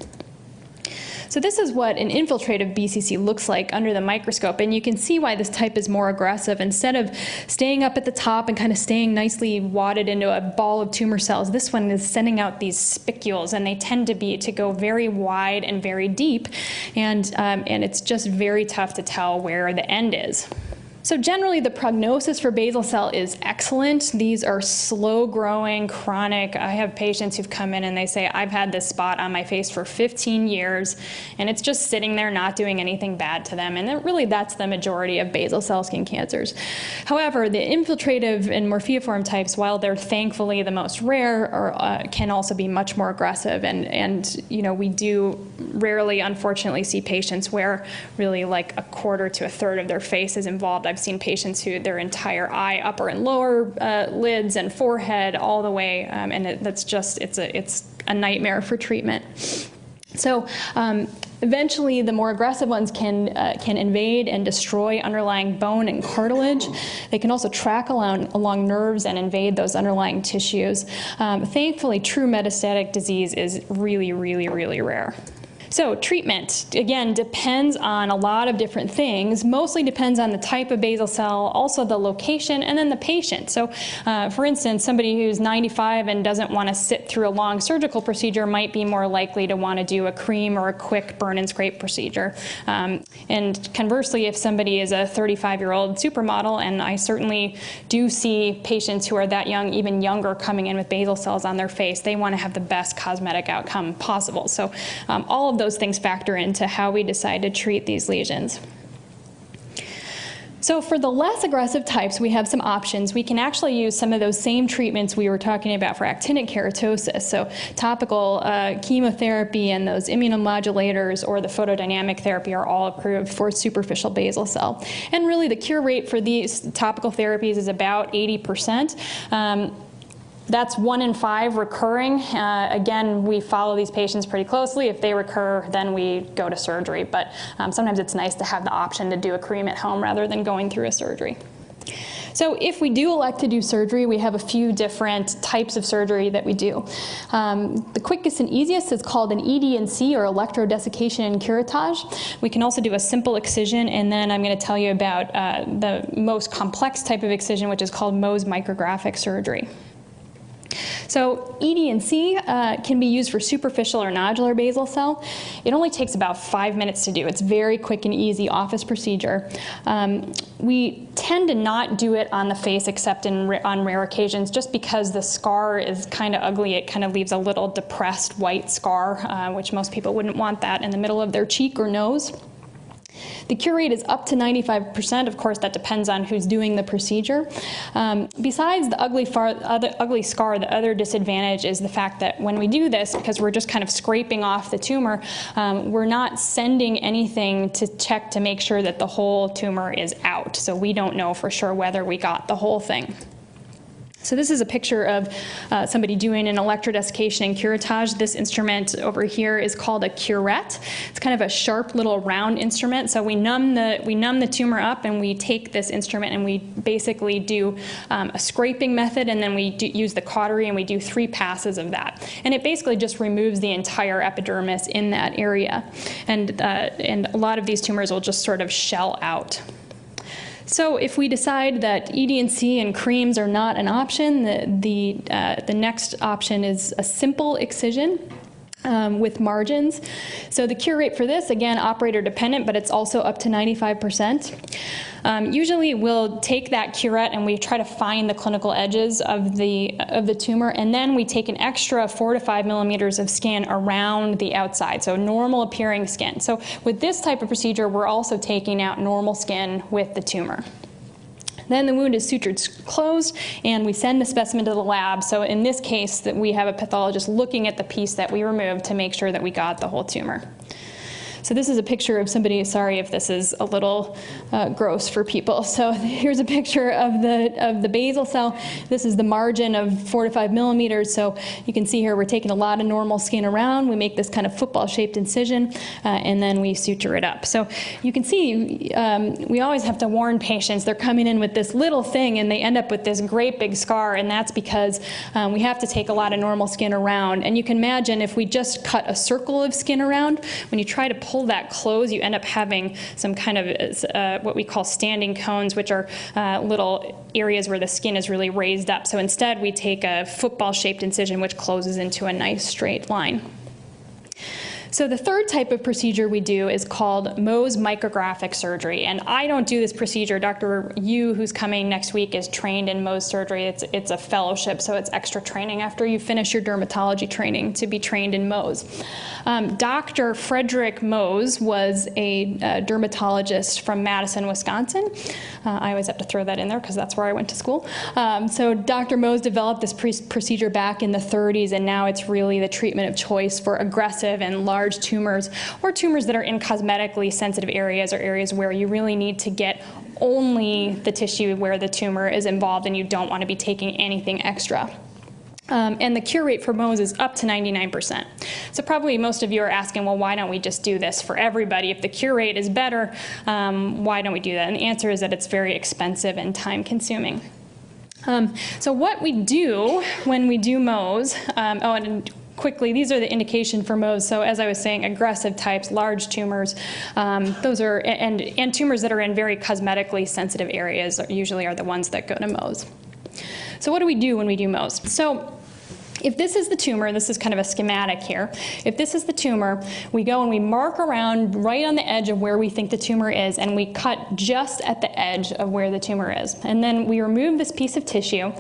So this is what an infiltrative BCC looks like under the microscope, and you can see why this type is more aggressive. Instead of staying up at the top and kind of staying nicely wadded into a ball of tumor cells, this one is sending out these spicules, and they tend to go very wide and very deep, and it's just very tough to tell where the end is. So generally, the prognosis for basal cell is excellent. These are slow-growing, chronic. I have patients who've come in and they say, I've had this spot on my face for 15 years, and it's just sitting there not doing anything bad to them. And then really, that's the majority of basal cell skin cancers. However, the infiltrative and morpheoform types, while they're thankfully the most rare, can also be much more aggressive. And you know, we do rarely, unfortunately, see patients where really like a quarter to a third of their face is involved. I've seen patients who their entire eye, upper and lower lids and forehead, all the way, and it's a nightmare for treatment. So eventually, the more aggressive ones can invade and destroy underlying bone and cartilage. They can also track along nerves and invade those underlying tissues. Thankfully, true metastatic disease is really, really, really rare. So treatment, again, depends on a lot of different things. Mostly depends on the type of basal cell, also the location, and then the patient. So for instance, somebody who's 95 and doesn't want to sit through a long surgical procedure might be more likely to want to do a cream or a quick burn and scrape procedure. And conversely, if somebody is a 35-year-old supermodel, and I certainly do see patients who are that young, even younger, coming in with basal cells on their face, they want to have the best cosmetic outcome possible. So all of those things factor into how we decide to treat these lesions. So for the less aggressive types, we have some options. We can actually use some of those same treatments we were talking about for actinic keratosis. So topical chemotherapy and those immunomodulators or the photodynamic therapy are all approved for superficial basal cell. And really the cure rate for these topical therapies is about 80%. That's 1 in 5 recurring. Again, we follow these patients pretty closely. If they recur, then we go to surgery. But sometimes it's nice to have the option to do a cream at home rather than going through a surgery. So if we do elect to do surgery, we have a few different types of surgery that we do. The quickest and easiest is called an ED&C, or electrodesiccation and curettage. We can also do a simple excision, and then I'm going to tell you about the most complex type of excision, which is called Mohs micrographic surgery. So ED&C can be used for superficial or nodular basal cell. It only takes about 5 minutes to do. It's very quick and easy office procedure. We tend to not do it on the face except on rare occasions, just because the scar is kind of ugly. It kind of leaves a little depressed white scar, which most people wouldn't want that in the middle of their cheek or nose. The cure rate is up to 95%. Of course, that depends on who's doing the procedure. Besides the ugly scar, the other disadvantage is the fact that when we do this, because we're just kind of scraping off the tumor, we're not sending anything to check to make sure that the whole tumor is out. So we don't know for sure whether we got the whole thing. So this is a picture of somebody doing an electrodesiccation and curettage. This instrument over here is called a curette. It's kind of a sharp little round instrument. So we numb the tumor up, and we take this instrument and we basically do a scraping method, and then we use the cautery and we do 3 passes of that. And it basically just removes the entire epidermis in that area. And a lot of these tumors will just sort of shell out. So if we decide that ED&C and creams are not an option, the next option is a simple excision with margins. So the cure rate for this, again, operator dependent, but it's also up to 95%. Usually we'll take that curette and we try to find the clinical edges of the tumor, and then we take an extra 4 to 5 millimeters of skin around the outside, so normal appearing skin. So with this type of procedure, we're also taking out normal skin with the tumor. Then the wound is sutured closed, and we send the specimen to the lab. So in this case, that we have a pathologist looking at the piece that we removed to make sure that we got the whole tumor. So this is a picture of somebody, sorry if this is a little gross for people. So here's a picture of the basal cell. This is the margin of 4 to 5 millimeters. So you can see here we're taking a lot of normal skin around. We make this kind of football-shaped incision, and then we suture it up. So you can see we always have to warn patients. They're coming in with this little thing, and they end up with this great big scar, and that's because we have to take a lot of normal skin around. And you can imagine if we just cut a circle of skin around, when you try to pull that close, you end up having some kind of what we call standing cones, which are little areas where the skin is really raised up. So instead, we take a football-shaped incision, which closes into a nice straight line. So the third type of procedure we do is called Mohs micrographic surgery. And I don't do this procedure. Dr. Yu, who's coming next week, is trained in Mohs surgery. It's a fellowship, so it's extra training after you finish your dermatology training to be trained in Mohs. Dr. Frederick Mohs was a dermatologist from Madison, Wisconsin. I always have to throw that in there because that's where I went to school. So Dr. Mohs developed this procedure back in the 30s, and now it's really the treatment of choice for aggressive and large tumors, or tumors that are in cosmetically sensitive areas, or areas where you really need to get only the tissue where the tumor is involved and you don't want to be taking anything extra. And the cure rate for Mohs is up to 99%. So probably most of you are asking, well, why don't we just do this for everybody? If the cure rate is better, why don't we do that? And the answer is that it's very expensive and time consuming. So what we do when we do Mohs, and quickly, these are the indication for Mohs. So as I was saying, aggressive types, large tumors, those are, and tumors that are in very cosmetically sensitive areas usually are the ones that go to Mohs. So what do we do when we do Mohs? So if this is the tumor, this is kind of a schematic here. If this is the tumor, we go and we mark around right on the edge of where we think the tumor is, and we cut just at the edge of where the tumor is. And then we remove this piece of tissue,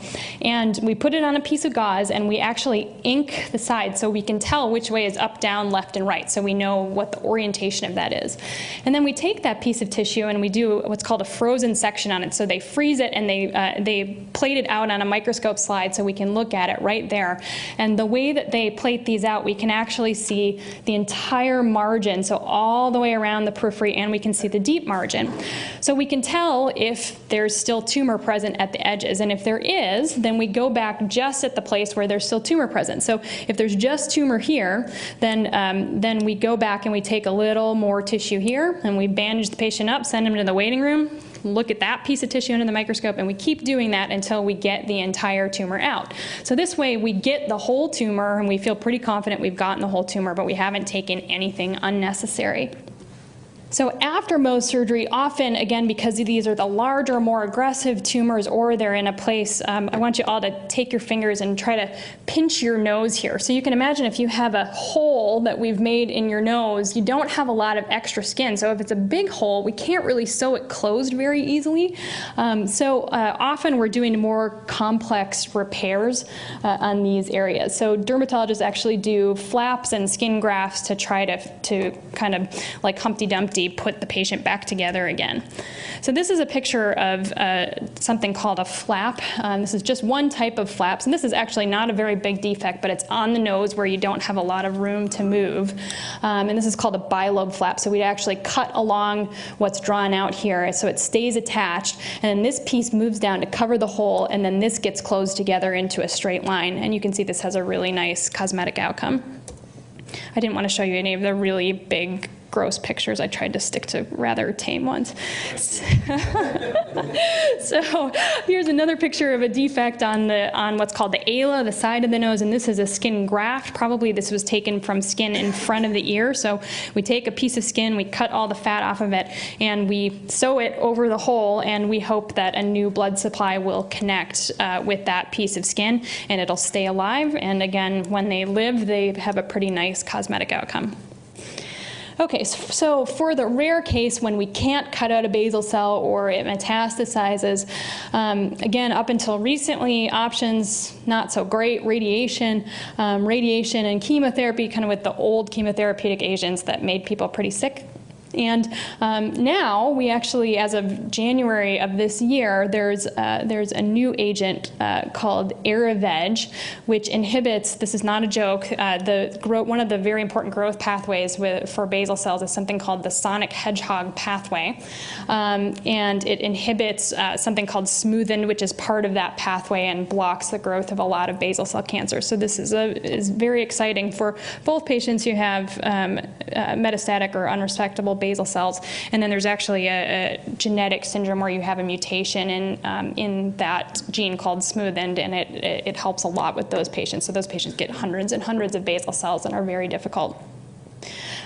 and we put it on a piece of gauze, and we actually ink the side so we can tell which way is up, down, left, and right, so we know what the orientation of that is. And then we take that piece of tissue and we do what's called a frozen section on it. So they freeze it and they plate it out on a microscope slide so we can look at it right there. And the way that they plate these out, we can actually see the entire margin, so all the way around the periphery, and we can see the deep margin. So we can tell if there's still tumor present at the edges, and if there is, then we go back just at the place where there's still tumor present. So if there's just tumor here, then we go back and we take a little more tissue here, and we bandage the patient up, send them to the waiting room, look at that piece of tissue under the microscope, and we keep doing that until we get the entire tumor out. So this way we get the whole tumor, and we feel pretty confident we've gotten the whole tumor, but we haven't taken anything unnecessary. So after Mohs surgery, often, again, because these are the larger, more aggressive tumors, or they're in a place, I want you all to take your fingers and try to pinch your nose here. So you can imagine if you have a hole that we've made in your nose, you don't have a lot of extra skin. So if it's a big hole, we can't really sew it closed very easily. Often we're doing more complex repairs on these areas. So dermatologists actually do flaps and skin grafts to try to kind of like Humpty Dumpty put the patient back together again. So this is a picture of something called a flap. This is just one type of flaps, and this is actually not a very big defect, but it's on the nose where you don't have a lot of room to move. And this is called a bilobe flap. So we'd actually cut along what's drawn out here so it stays attached, and then this piece moves down to cover the hole, and then this gets closed together into a straight line. And you can see this has a really nice cosmetic outcome. I didn't want to show you any of the really big gross pictures. I tried to stick to rather tame ones. So here's another picture of a defect on what's called the ala, the side of the nose, and this is a skin graft. Probably this was taken from skin in front of the ear. So we take a piece of skin, we cut all the fat off of it, and we sew it over the hole, and we hope that a new blood supply will connect with that piece of skin, and it'll stay alive. And again, when they live, they have a pretty nice cosmetic outcome. Okay, so for the rare case when we can't cut out a basal cell or it metastasizes, again, up until recently, options not so great, radiation and chemotherapy, kind of with the old chemotherapeutic agents that made people pretty sick. And now we actually, as of January of this year, there's a new agent called Araveg, which inhibits, this is not a joke, one of the very important growth pathways for basal cells is something called the sonic hedgehog pathway. And it inhibits something called smoothen, which is part of that pathway and blocks the growth of a lot of basal cell cancer. So this is very exciting for both patients who have metastatic or unresectable basal cells, and then there's actually a genetic syndrome where you have a mutation in that gene called smoothened, and it helps a lot with those patients. So those patients get hundreds and hundreds of basal cells and are very difficult.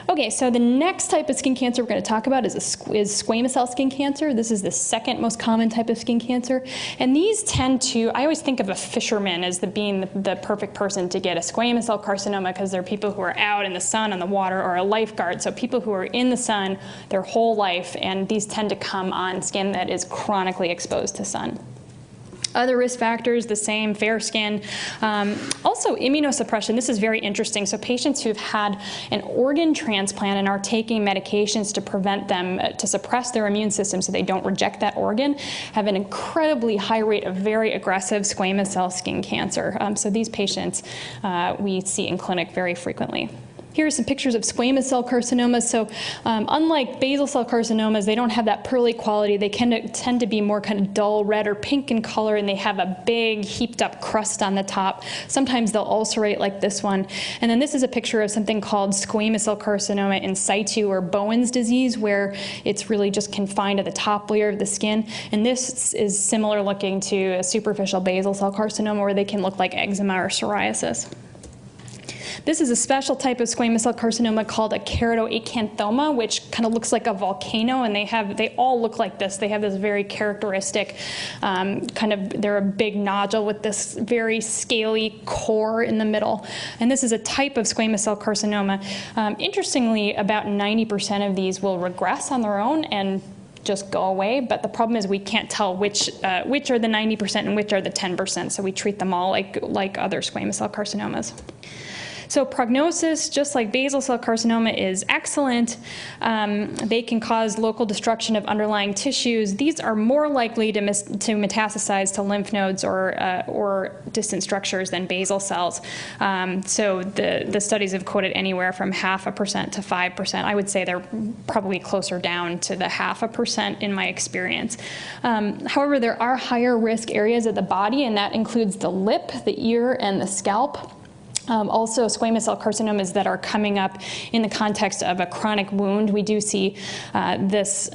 Okay, so the next type of skin cancer we're going to talk about is squamous cell skin cancer. This is the second most common type of skin cancer. And these tend to, I always think of a fisherman as being the perfect person to get a squamous cell carcinoma, because they're people who are out in the sun, on the water, or a lifeguard. So people who are in the sun their whole life, and these tend to come on skin that is chronically exposed to sun. Other risk factors, the same, fair skin. Also immunosuppression, this is very interesting. So patients who've had an organ transplant and are taking medications to prevent them, to suppress their immune system so they don't reject that organ, have an incredibly high rate of very aggressive squamous cell skin cancer. So these patients we see in clinic very frequently. Here are some pictures of squamous cell carcinomas. So unlike basal cell carcinomas, they don't have that pearly quality. They tend to be more kind of dull red or pink in color, and they have a big heaped up crust on the top. Sometimes they'll ulcerate like this one. And then this is a picture of something called squamous cell carcinoma in situ, or Bowen's disease, where it's really just confined to the top layer of the skin. And this is similar looking to a superficial basal cell carcinoma, where they can look like eczema or psoriasis. This is a special type of squamous cell carcinoma called a keratoacanthoma, which kind of looks like a volcano, and they all look like this. They have this very characteristic they're a big nodule with this very scaly core in the middle. And this is a type of squamous cell carcinoma. Interestingly, about 90% of these will regress on their own and just go away, but the problem is we can't tell which are the 90% and which are the 10%, so we treat them all like other squamous cell carcinomas. So prognosis, just like basal cell carcinoma, is excellent. They can cause local destruction of underlying tissues. These are more likely to metastasize to lymph nodes or distant structures than basal cells. So the studies have quoted anywhere from 0.5% to 5%. I would say they're probably closer down to the 0.5% in my experience. However, there are higher risk areas of the body, and that includes the lip, the ear, and the scalp. Also, squamous cell carcinomas that are coming up in the context of a chronic wound. We do see this,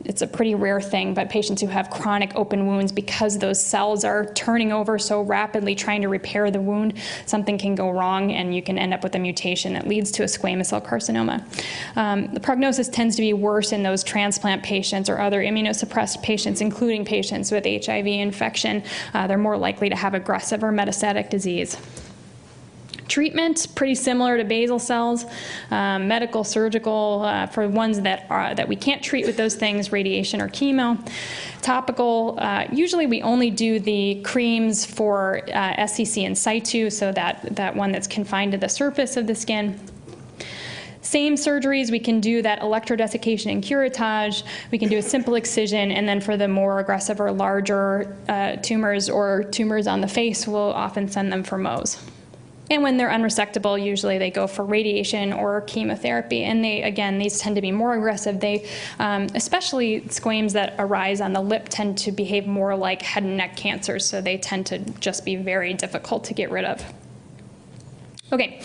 it's a pretty rare thing, but patients who have chronic open wounds, because those cells are turning over so rapidly trying to repair the wound, something can go wrong and you can end up with a mutation that leads to a squamous cell carcinoma. The prognosis tends to be worse in those transplant patients or other immunosuppressed patients, including patients with HIV infection. They're more likely to have aggressive or metastatic disease. Treatment, pretty similar to basal cells, medical, surgical, for ones that we can't treat with those things, radiation or chemo. Topical, usually we only do the creams for SCC in situ, so that one that's confined to the surface of the skin. Same surgeries, we can do that electrodesiccation and curettage, we can do a simple excision, and then for the more aggressive or larger tumors or tumors on the face, we'll often send them for Mohs. And when they're unresectable, usually they go for radiation or chemotherapy. And these tend to be more aggressive. They, especially squames that arise on the lip, tend to behave more like head and neck cancers, so they tend to just be very difficult to get rid of. Okay,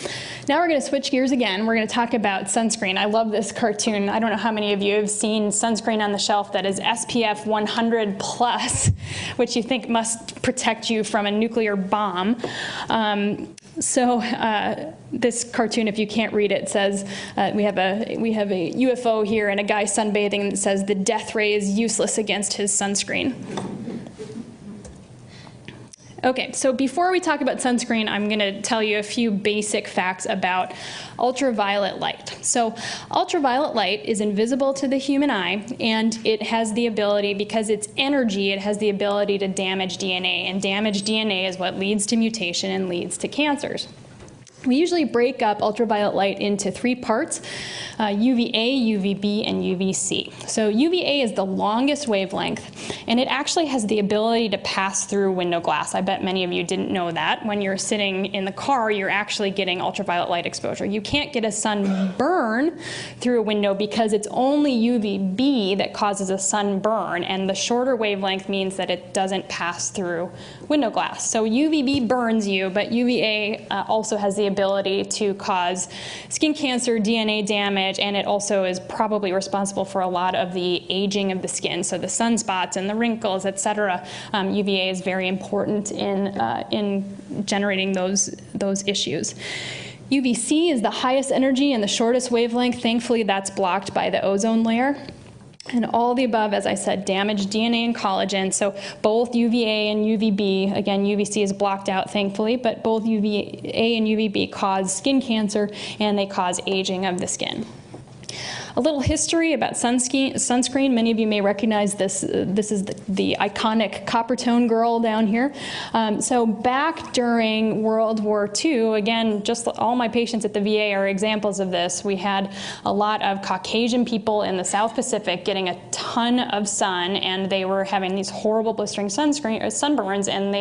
now we're going to switch gears again. We're going to talk about sunscreen. I love this cartoon. I don't know how many of you have seen sunscreen on the shelf that is SPF 100 plus, which you think must protect you from a nuclear bomb. This cartoon, if you can't read it, says we have a UFO here and a guy sunbathing that says the death ray is useless against his sunscreen. Okay, so before we talk about sunscreen, I'm going to tell you a few basic facts about ultraviolet light. So ultraviolet light is invisible to the human eye, and it has the ability, because it's energy, it has the ability to damage DNA, and damaged DNA is what leads to mutation and leads to cancers. We usually break up ultraviolet light into 3 parts, UVA, UVB, and UVC. So UVA is the longest wavelength, and it actually has the ability to pass through window glass. I bet many of you didn't know that. When you're sitting in the car, you're actually getting ultraviolet light exposure. You can't get a sunburn through a window because it's only UVB that causes a sunburn, and the shorter wavelength means that it doesn't pass through window glass. So UVB burns you, but UVA also has the ability to cause skin cancer, DNA damage, and it also is probably responsible for a lot of the aging of the skin, so the sunspots and the wrinkles, etc. UVA is very important in generating those issues. UVC is the highest energy and the shortest wavelength. Thankfully, that's blocked by the ozone layer. And all the above, as I said, damage DNA and collagen. So both UVA and UVB, again, UVC is blocked out, thankfully, but both UVA and UVB cause skin cancer, and they cause aging of the skin. A little history about sunscreen. Many of you may recognize this. This is the iconic copper tone girl down here. So back during World War II, again, just all my patients at the VA are examples of this. We had a lot of Caucasian people in the South Pacific getting a ton of sun, and they were having these horrible blistering sunburns, and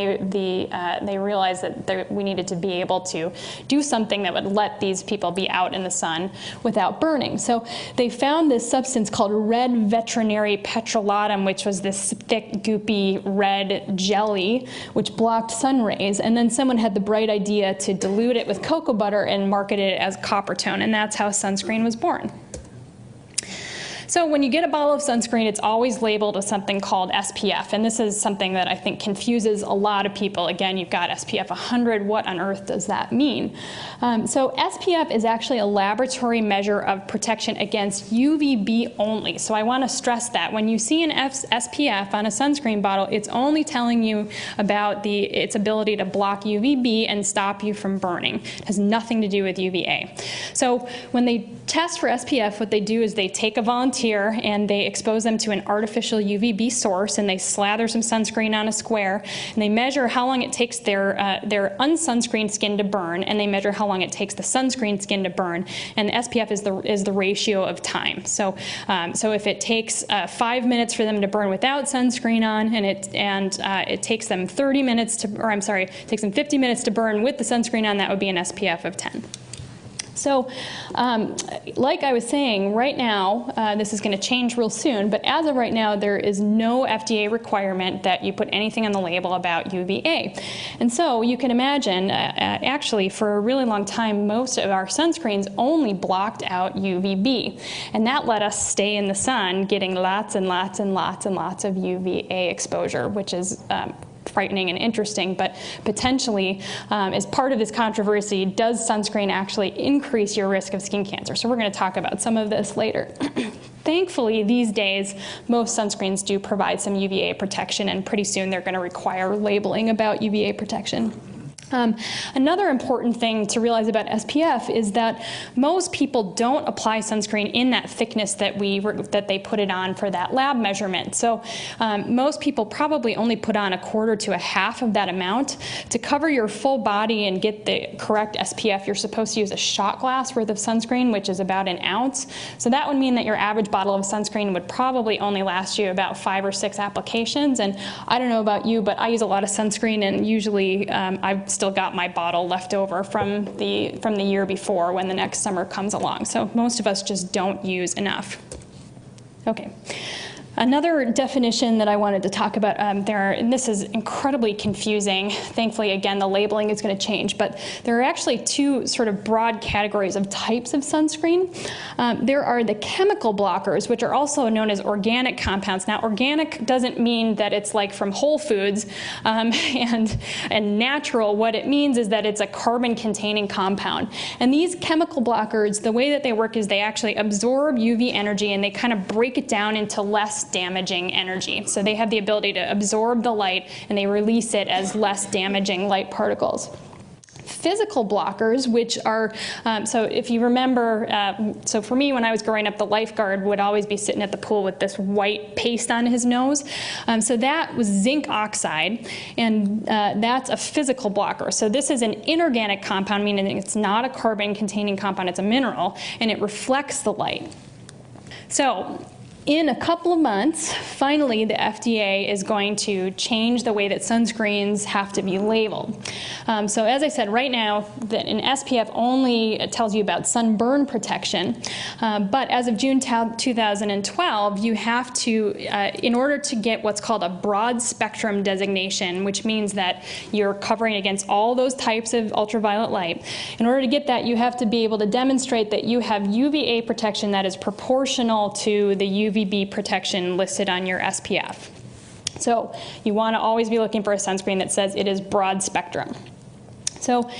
they realized that we needed to be able to do something that would let these people be out in the sun without burning. So they found this substance called red veterinary petrolatum, which was this thick, goopy red jelly which blocked sun rays, and then someone had the bright idea to dilute it with cocoa butter and market it as copper tone, and that's how sunscreen was born. So when you get a bottle of sunscreen, it's always labeled with something called SPF, and this is something that I think confuses a lot of people. Again, you've got SPF 100. What on earth does that mean? So SPF is actually a laboratory measure of protection against UVB only. So I want to stress that. When you see an SPF on a sunscreen bottle, it's only telling you about its ability to block UVB and stop you from burning. It has nothing to do with UVA. So when they test for SPF, what they do is they take a volunteer and they expose them to an artificial UVB source, and they slather some sunscreen on a square, and they measure how long it takes their unsunscreened skin to burn, and they measure how long it takes the sunscreen skin to burn, and the SPF is the ratio of time. So if it takes 5 minutes for them to burn without sunscreen on, and it takes them 30 minutes it takes them 50 minutes to burn with the sunscreen on, that would be an SPF of 10. So like I was saying, right now, this is going to change real soon, but as of right now, there is no FDA requirement that you put anything on the label about UVA. And so you can imagine, actually, for a really long time, most of our sunscreens only blocked out UVB. And that let us stay in the sun getting lots and lots and lots and lots of UVA exposure, which is frightening and interesting, but potentially as part of this controversy, does sunscreen actually increase your risk of skin cancer? So we're going to talk about some of this later. Thankfully, these days, most sunscreens do provide some UVA protection, and pretty soon they're going to require labeling about UVA protection. Another important thing to realize about SPF is that most people don't apply sunscreen in that thickness that they put it on for that lab measurement. So most people probably only put on 1/4 to 1/2 of that amount. To cover your full body and get the correct SPF, you're supposed to use a shot glass worth of sunscreen, which is about 1 ounce. So that would mean that your average bottle of sunscreen would probably only last you about 5 or 6 applications. And I don't know about you, but I use a lot of sunscreen, and usually I've still got my bottle left over from the year before when the next summer comes along. So most of us just don't use enough. Okay. Another definition that I wanted to talk about, and this is incredibly confusing. Thankfully, again, the labeling is going to change, but there are actually 2 sort of broad categories of types of sunscreen. There are the chemical blockers, which are also known as organic compounds. Now, organic doesn't mean that it's like from Whole Foods and natural. What it means is that it's a carbon-containing compound. And these chemical blockers, the way that they work is they actually absorb UV energy, and they kind of break it down into less damaging energy. So they have the ability to absorb the light, and they release it as less damaging light particles. physical blockers, which are, so if you remember, so for me when I was growing up, the lifeguard would always be sitting at the pool with this white paste on his nose. So that was zinc oxide, and that's a physical blocker. So this is an inorganic compound, meaning it's not a carbon-containing compound, it's a mineral, and it reflects the light. So in a couple of months, finally, the FDA is going to change the way that sunscreens have to be labeled. So as I said, right now, an SPF only tells you about sunburn protection. But as of June 2012, you have to, in order to get what's called a broad spectrum designation, which means that you're covering against all those types of ultraviolet light, in order to get that, you have to be able to demonstrate that you have UVA protection that is proportional to the UVB protection listed on your SPF. So you want to always be looking for a sunscreen that says it is broad spectrum. So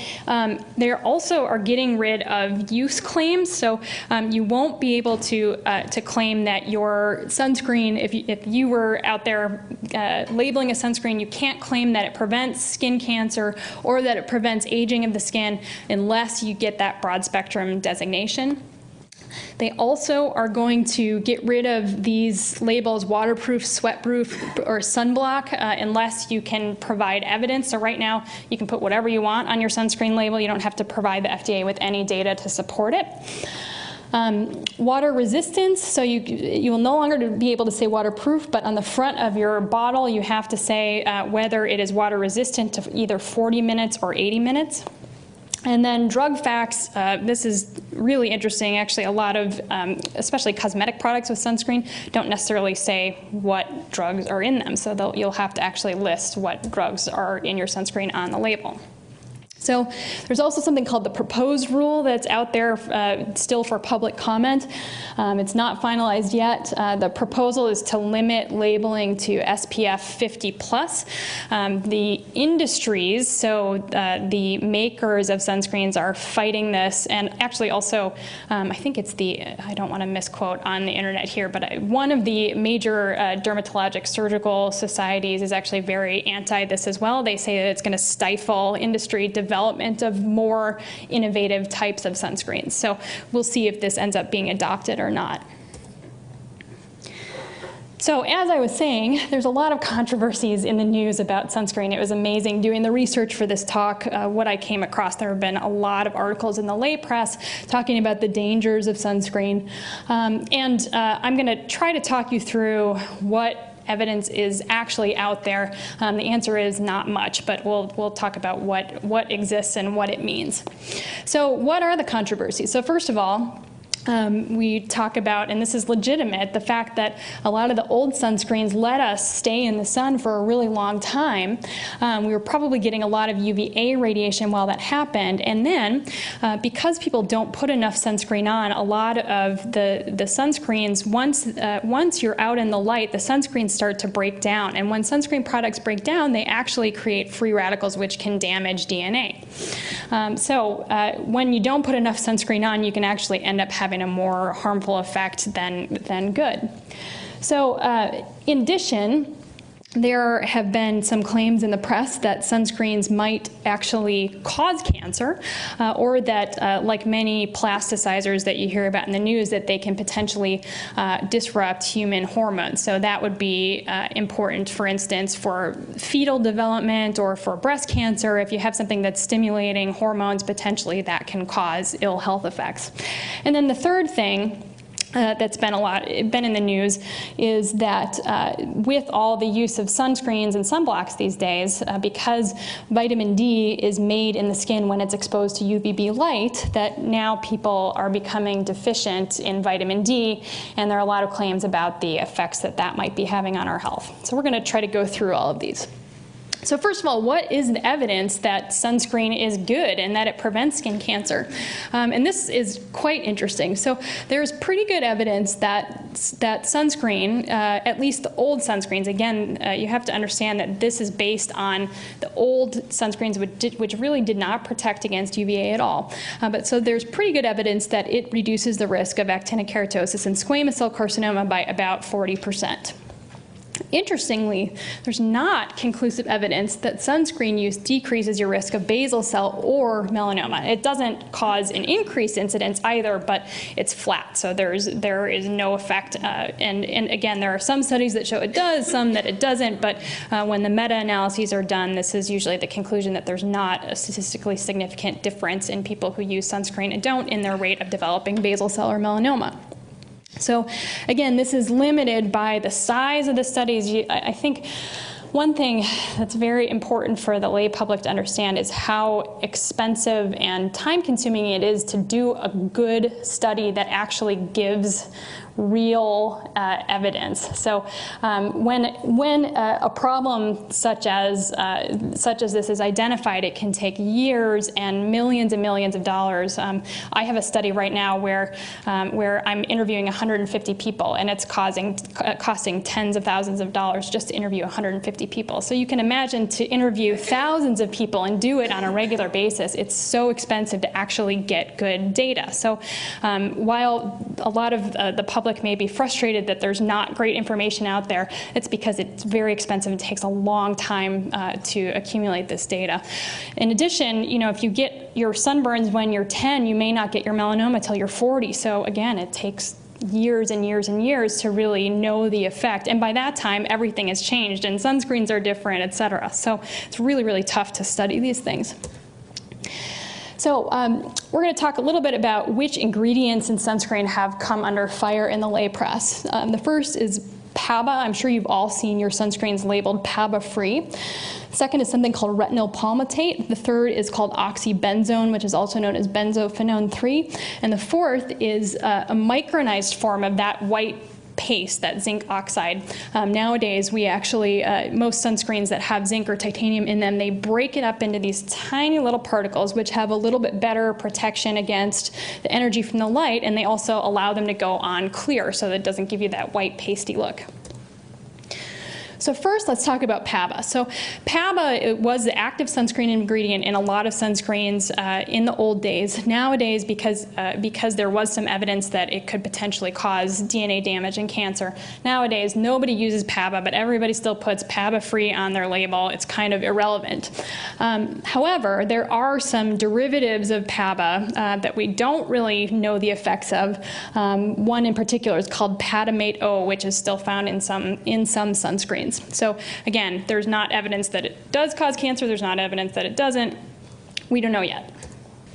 they also are getting rid of use claims. So you won't be able to claim that your sunscreen, if you were out there labeling a sunscreen, you can't claim that it prevents skin cancer or that it prevents aging of the skin unless you get that broad spectrum designation. They also are going to get rid of these labels, waterproof, sweatproof, or sunblock, unless you can provide evidence. So right now, you can put whatever you want on your sunscreen label. You don't have to provide the FDA with any data to support it. Water resistance, so you will no longer be able to say waterproof, but on the front of your bottle, you have to say whether it is water resistant to either 40 minutes or 80 minutes. And then drug facts, this is really interesting. Actually, a lot of, especially cosmetic products with sunscreen, don't necessarily say what drugs are in them. So you'll have to actually list what drugs are in your sunscreen on the label. So there's also something called the proposed rule that's out there still for public comment. It's not finalized yet. The proposal is to limit labeling to SPF 50+. The industries, so the makers of sunscreens are fighting this, and actually also, I think it's I don't want to misquote on the internet here, but one of the major dermatologic surgical societies is actually very anti this as well. They say that it's going to stifle industry development of more innovative types of sunscreens. So we'll see if this ends up being adopted or not. So as I was saying, there's a lot of controversies in the news about sunscreen. It was amazing doing the research for this talk, what I came across. There have been a lot of articles in the lay press talking about the dangers of sunscreen. I'm going to try to talk you through what evidence is actually out there. The answer is not much, but we'll talk about what exists and what it means. So what are the controversies? So first of all, we talk about, and this is legitimate, the fact that a lot of the old sunscreens let us stay in the sun for a really long time. We were probably getting a lot of UVA radiation while that happened, and then because people don't put enough sunscreen on, a lot of the sunscreens, once you're out in the light, the sunscreens start to break down, and when sunscreen products break down, they actually create free radicals which can damage DNA. So when you don't put enough sunscreen on, you can actually end up having a more harmful effect than good. So in addition, there have been some claims in the press that sunscreens might actually cause cancer, or that, like many plasticizers that you hear about in the news, that they can potentially disrupt human hormones. So that would be important, for instance, for fetal development or for breast cancer. If you have something that's stimulating hormones, potentially that can cause ill health effects. And then the third thing that's been in the news is that with all the use of sunscreens and sunblocks these days, because vitamin D is made in the skin when it's exposed to UVB light, that now people are becoming deficient in vitamin D, and there are a lot of claims about the effects that might be having on our health. So we're going to try to go through all of these. So first of all, what is the evidence that sunscreen is good and that it prevents skin cancer? And this is quite interesting. So there's pretty good evidence that sunscreen, at least the old sunscreens, again, you have to understand that this is based on the old sunscreens which really did not protect against UVA at all. But so there's pretty good evidence that it reduces the risk of actinic keratosis and squamous cell carcinoma by about 40%. Interestingly, there's not conclusive evidence that sunscreen use decreases your risk of basal cell or melanoma. It doesn't cause an increased incidence either, but it's flat, so there is no effect. And again, there are some studies that show it does, some that it doesn't, but when the meta-analyses are done, this is usually the conclusion that there's not a statistically significant difference in people who use sunscreen and don't in their rate of developing basal cell or melanoma. So again, this is limited by the size of the studies. I think one thing that's very important for the lay public to understand is how expensive and time-consuming it is to do a good study that actually gives real evidence. So when a problem such as this is identified, it can take years and millions of dollars. I have a study right now where I'm interviewing 150 people, and it's costing tens of thousands of dollars just to interview 150 people. So you can imagine to interview thousands of people and do it on a regular basis, it's so expensive to actually get good data. So while a lot of the public may be frustrated that there's not great information out there, it's because it's very expensive and takes a long time to accumulate this data. In addition, if you get your sunburns when you're 10, you may not get your melanoma till you're 40. So again, it takes years and years and years to really know the effect. And by that time, everything has changed and sunscreens are different, et cetera. So it's really, really tough to study these things. So we're going to talk a little bit about which ingredients in sunscreen have come under fire in the lay press. The first is PABA. I'm sure you've all seen your sunscreens labeled PABA-free. Second is something called retinol palmitate. The third is called oxybenzone, which is also known as benzophenone 3. And the fourth is a micronized form of that white paste, that zinc oxide. Nowadays, we actually, most sunscreens that have zinc or titanium in them, they break it up into these tiny little particles, which have a little bit better protection against the energy from the light, and they also allow them to go on clear, so that it doesn't give you that white pasty look. So first, let's talk about PABA. So PABA, it was the active sunscreen ingredient in a lot of sunscreens in the old days. Nowadays, because there was some evidence that it could potentially cause DNA damage and cancer, nowadays nobody uses PABA, but everybody still puts PABA-free on their label. It's kind of irrelevant. However, there are some derivatives of PABA that we don't really know the effects of. One in particular is called Patamate O, which is still found in some sunscreens. So again, there's not evidence that it does cause cancer. There's not evidence that it doesn't. We don't know yet.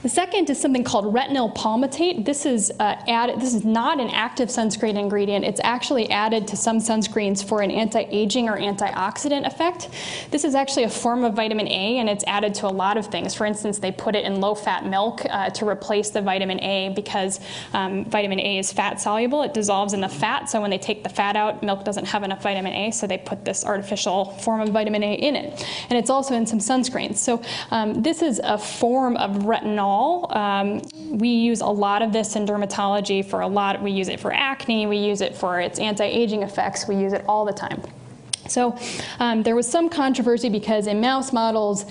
The second is something called retinol palmitate. This is added. This is not an active sunscreen ingredient. It's actually added to some sunscreens for an anti-aging or antioxidant effect. This is actually a form of vitamin A, and it's added to a lot of things. For instance, they put it in low-fat milk to replace the vitamin A because vitamin A is fat soluble. It dissolves in the fat, so when they take the fat out, milk doesn't have enough vitamin A, so they put this artificial form of vitamin A in it. And it's also in some sunscreens. So this is a form of retinol. We use a lot of this in dermatology for we use it for acne, we use it for its anti-aging effects, we use it all the time. So there was some controversy because in mouse models,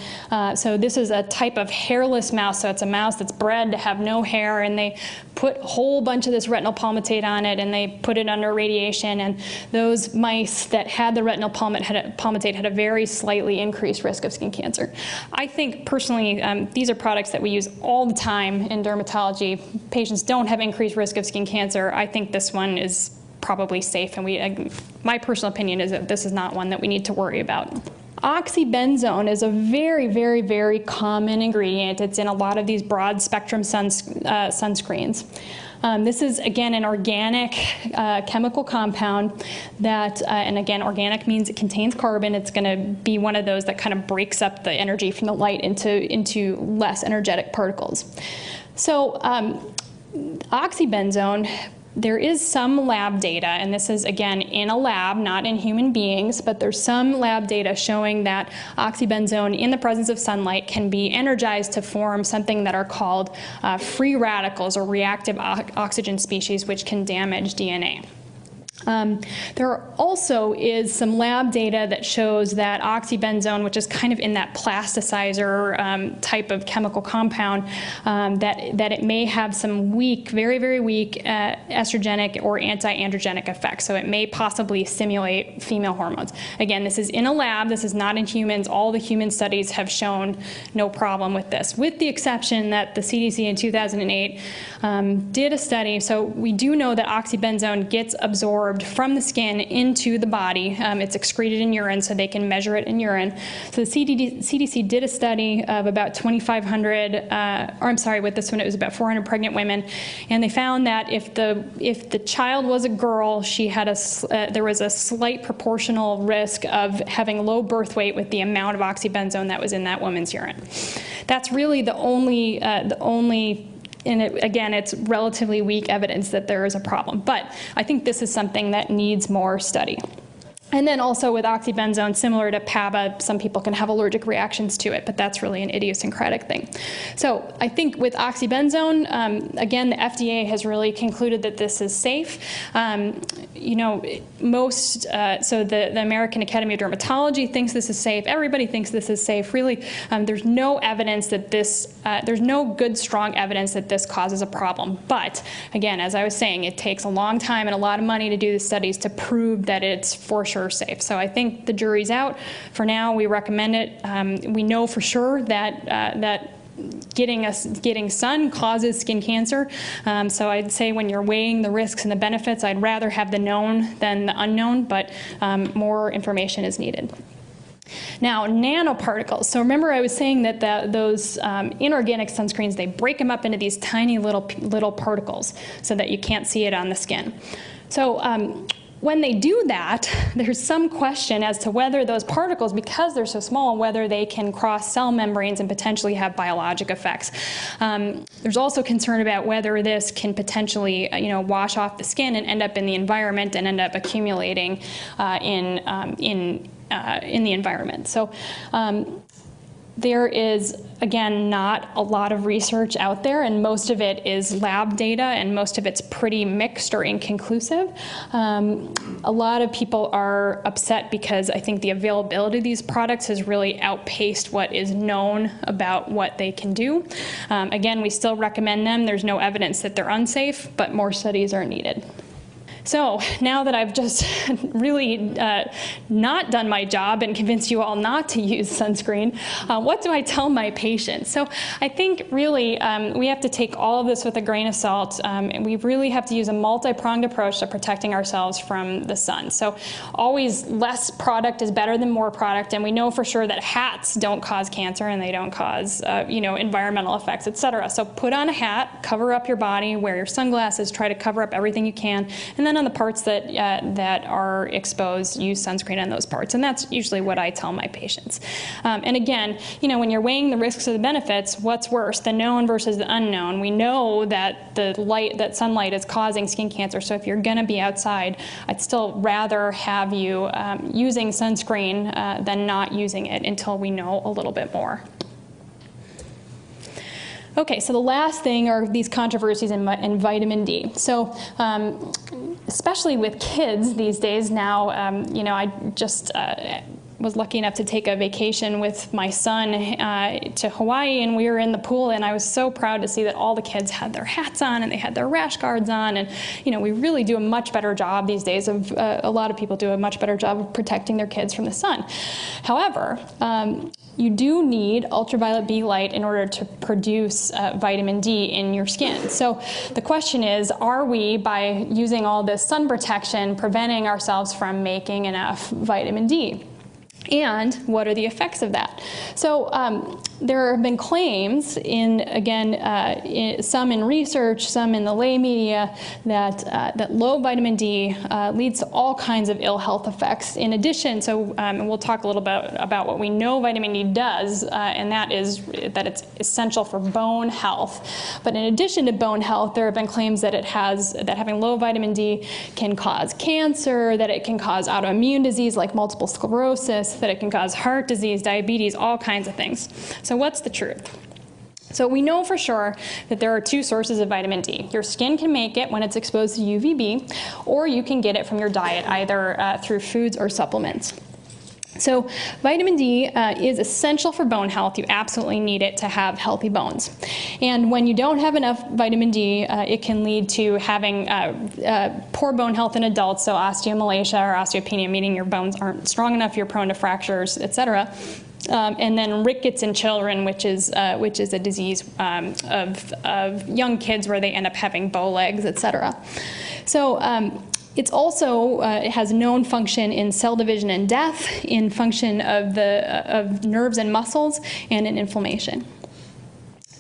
so this is a type of hairless mouse, so it's a mouse that's bred to have no hair, and they put a whole bunch of this retinol palmitate on it, and they put it under radiation, and those mice that had the retinol palmitate had a very slightly increased risk of skin cancer. I think personally, these are products that we use all the time in dermatology. Patients don't have increased risk of skin cancer. I think this one is probably safe, and my personal opinion is that this is not one that we need to worry about. Oxybenzone is a very, very, very common ingredient. It's in a lot of these broad spectrum sunscreens. This is, again, an organic chemical compound that, and again, organic means it contains carbon. It's going to be one of those that kind of breaks up the energy from the light into less energetic particles. So oxybenzone, there is some lab data, and this is, again, in a lab, not in human beings, but there's some lab data showing that oxybenzone in the presence of sunlight can be energized to form something that are called free radicals or reactive oxygen species, which can damage DNA. There also is some lab data that shows that oxybenzone, which is kind of in that plasticizer type of chemical compound, that it may have some weak, very, very weak estrogenic or anti-androgenic effects. So it may possibly stimulate female hormones. Again, this is in a lab. This is not in humans. All the human studies have shown no problem with this, with the exception that the CDC in 2008 did a study. So we do know that oxybenzone gets absorbed from the skin into the body. It's excreted in urine, so they can measure it in urine. So the CDC did a study of about 2,500, or I'm sorry, with this one it was about 400 pregnant women, and they found that if the child was a girl, she had there was a slight proportional risk of having low birth weight with the amount of oxybenzone that was in that woman's urine. That's really the only and again, it's relatively weak evidence that there is a problem. But I think this is something that needs more study. And then also with oxybenzone, similar to PABA, some people can have allergic reactions to it, but that's really an idiosyncratic thing. So I think with oxybenzone, again, the FDA has really concluded that this is safe. You know, so the American Academy of Dermatology thinks this is safe. Everybody thinks this is safe. Really, there's no evidence that there's no good, strong evidence that this causes a problem. But again, as I was saying, it takes a long time and a lot of money to do the studies to prove that it's for sure safe. So I think the jury's out. For now, we recommend it. We know for sure that getting sun causes skin cancer. So I'd say when you're weighing the risks and the benefits, I'd rather have the known than the unknown, but more information is needed. Now, nanoparticles. So remember I was saying that those inorganic sunscreens, they break them up into these tiny little particles so that you can't see it on the skin. So when they do that, there's some question as to whether those particles, because they're so small, whether they can cross cell membranes and potentially have biologic effects. There's also concern about whether this can potentially, wash off the skin and end up in the environment and end up accumulating in the environment. So there is, again, not a lot of research out there, and most of it is lab data, and most of it's pretty mixed or inconclusive. A lot of people are upset because I think the availability of these products has really outpaced what is known about what they can do. Again, we still recommend them. There's no evidence that they're unsafe, but more studies are needed. So now that I've just really not done my job and convinced you all not to use sunscreen, what do I tell my patients? So I think really we have to take all of this with a grain of salt. And we really have to use a multi-pronged approach to protecting ourselves from the sun. So always less product is better than more product, and we know for sure that hats don't cause cancer and they don't cause environmental effects, etc. So put on a hat, cover up your body, wear your sunglasses, try to cover up everything you can, and then on the parts that are exposed, use sunscreen on those parts. And that's usually what I tell my patients. And again, when you're weighing the risks or the benefits, what's worse, the known versus the unknown? We know that that sunlight is causing skin cancer. So if you're going to be outside, I'd still rather have you using sunscreen than not using it until we know a little bit more. Okay, so the last thing are these controversies in vitamin D. So especially with kids these days now, I just was lucky enough to take a vacation with my son to Hawaii, and we were in the pool, and I was so proud to see that all the kids had their hats on and they had their rash guards on, and we really do a much better job these days of, a lot of people do a much better job of protecting their kids from the sun. However, you do need ultraviolet B light in order to produce vitamin D in your skin. So the question is, are we, by using all this sun protection, preventing ourselves from making enough vitamin D? And what are the effects of that? So there have been claims some in research, some in the lay media, that low vitamin D leads to all kinds of ill health effects. In addition, and we'll talk a little bit about what we know vitamin D does, and that is that it's essential for bone health. But in addition to bone health, there have been claims that that having low vitamin D can cause cancer, that it can cause autoimmune disease like multiple sclerosis, that it can cause heart disease, diabetes, all kinds of things. So what's the truth? So we know for sure that there are two sources of vitamin D. Your skin can make it when it's exposed to UVB, or you can get it from your diet, either through foods or supplements. So vitamin D is essential for bone health. You absolutely need it to have healthy bones. And when you don't have enough vitamin D, it can lead to having poor bone health in adults, so osteomalacia or osteopenia, meaning your bones aren't strong enough, you're prone to fractures, etc. And then rickets in children, which is a disease of young kids where they end up having bow legs, etc. So it's also, it has known function in cell division and death, in function of nerves and muscles, and in inflammation.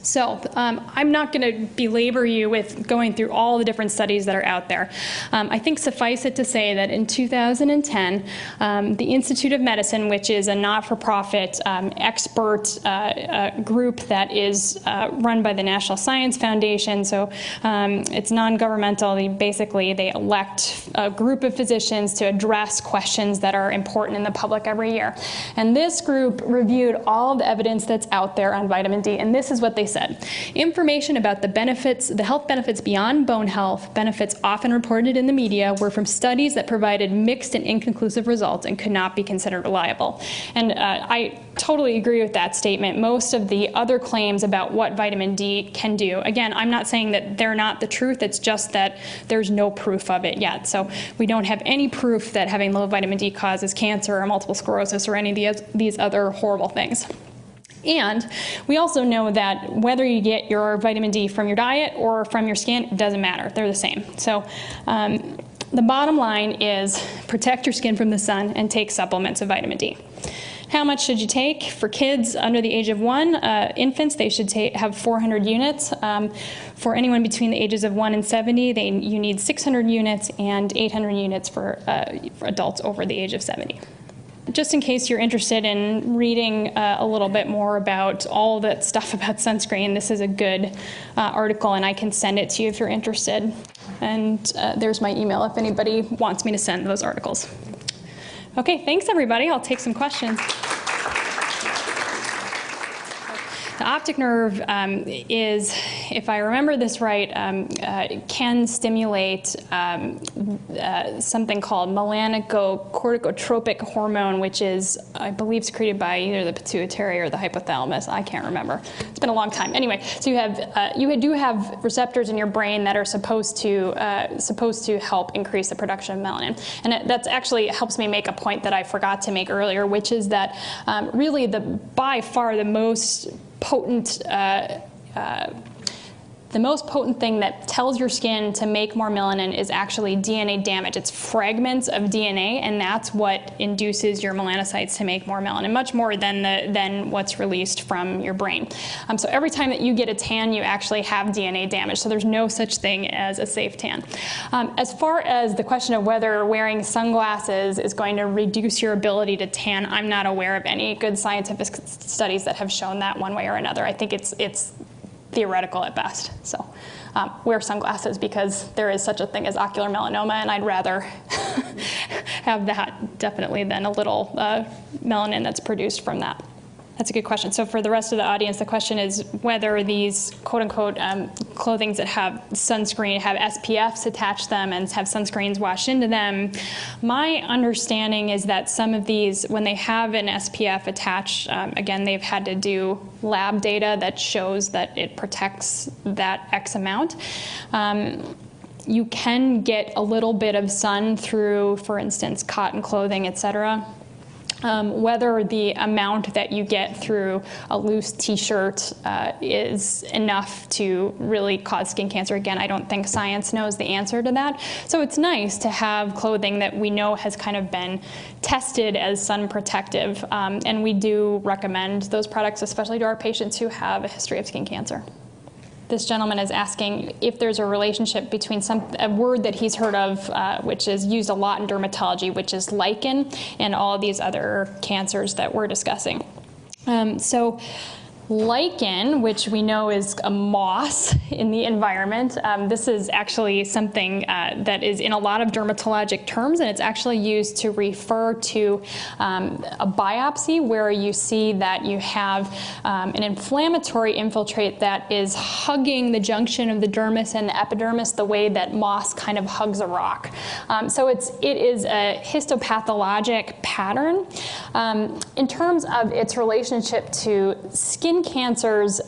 So I'm not going to belabor you with going through all the different studies that are out there. I think suffice it to say that in 2010, the Institute of Medicine, which is a not-for-profit expert group that is run by the National Science Foundation, so it's non-governmental. They elect a group of physicians to address questions that are important in the public every year. And this group reviewed all of the evidence that's out there on vitamin D, and this is what they said. Information about the benefits, the health benefits beyond bone health, benefits often reported in the media, were from studies that provided mixed and inconclusive results and could not be considered reliable. And I totally agree with that statement. Most of the other claims about what vitamin D can do, again, I'm not saying that they're not the truth, it's just that there's no proof of it yet. So we don't have any proof that having low vitamin D causes cancer or multiple sclerosis or any of these other horrible things. And we also know that whether you get your vitamin D from your diet or from your skin, it doesn't matter. They're the same. So the bottom line is protect your skin from the sun and take supplements of vitamin D. How much should you take? For kids under the age of 1, infants, they should have 400 units. For anyone between the ages of 1 and 70, you need 600 units and 800 units for adults over the age of 70. Just in case you're interested in reading a little bit more about all that stuff about sunscreen, this is a good article, and I can send it to you if you're interested. And there's my email if anybody wants me to send those articles. Okay, thanks everybody. I'll take some questions. The optic nerve is, if I remember this right, can stimulate something called melanocorticotropic hormone, which is, I believe, secreted by either the pituitary or the hypothalamus. I can't remember. It's been a long time. Anyway, so you do have receptors in your brain that are supposed to help increase the production of melanin, and that actually helps me make a point that I forgot to make earlier, which is that really by far the most potent thing that tells your skin to make more melanin is actually DNA damage. It's fragments of DNA, and that's what induces your melanocytes to make more melanin, much more than what's released from your brain. So every time that you get a tan, you actually have DNA damage. So there's no such thing as a safe tan. As far as the question of whether wearing sunglasses is going to reduce your ability to tan, I'm not aware of any good scientific studies that have shown that one way or another. I think it's theoretical at best. So wear sunglasses because there is such a thing as ocular melanoma, and I'd rather have that definitely than a little melanin that's produced from that. That's a good question. So for the rest of the audience, the question is whether these quote-unquote clothings that have sunscreen have SPFs attached to them and have sunscreens washed into them. My understanding is that some of these, when they have an SPF attached, again, they've had to do lab data that shows that it protects that X amount. You can get a little bit of sun through, for instance, cotton clothing, etc. Whether the amount that you get through a loose t-shirt is enough to really cause skin cancer. Again, I don't think science knows the answer to that. So it's nice to have clothing that we know has kind of been tested as sun protective. And we do recommend those products, especially to our patients who have a history of skin cancer. This gentleman is asking if there's a relationship between a word that he's heard of, which is used a lot in dermatology, which is lichen, and all of these other cancers that we're discussing. So lichen, which we know is a moss in the environment. This is actually something that is in a lot of dermatologic terms, and it's actually used to refer to a biopsy where you see that you have an inflammatory infiltrate that is hugging the junction of the dermis and the epidermis the way that moss kind of hugs a rock. So it is a histopathologic pattern. In terms of its relationship to skin cancers,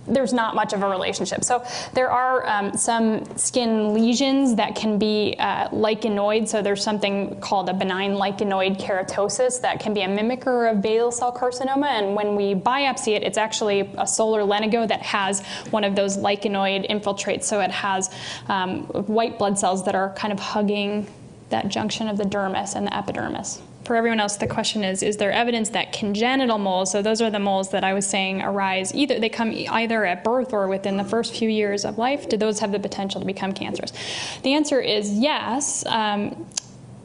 there's not much of a relationship. So there are some skin lesions that can be lichenoid. So there's something called a benign lichenoid keratosis that can be a mimicker of basal cell carcinoma. And when we biopsy it, it's actually a solar lentigo that has one of those lichenoid infiltrates. So it has white blood cells that are kind of hugging that junction of the dermis and the epidermis. For everyone else, the question is there evidence that congenital moles, so those are the moles that I was saying arise, they come either at birth or within the first few years of life, do those have the potential to become cancerous? The answer is yes.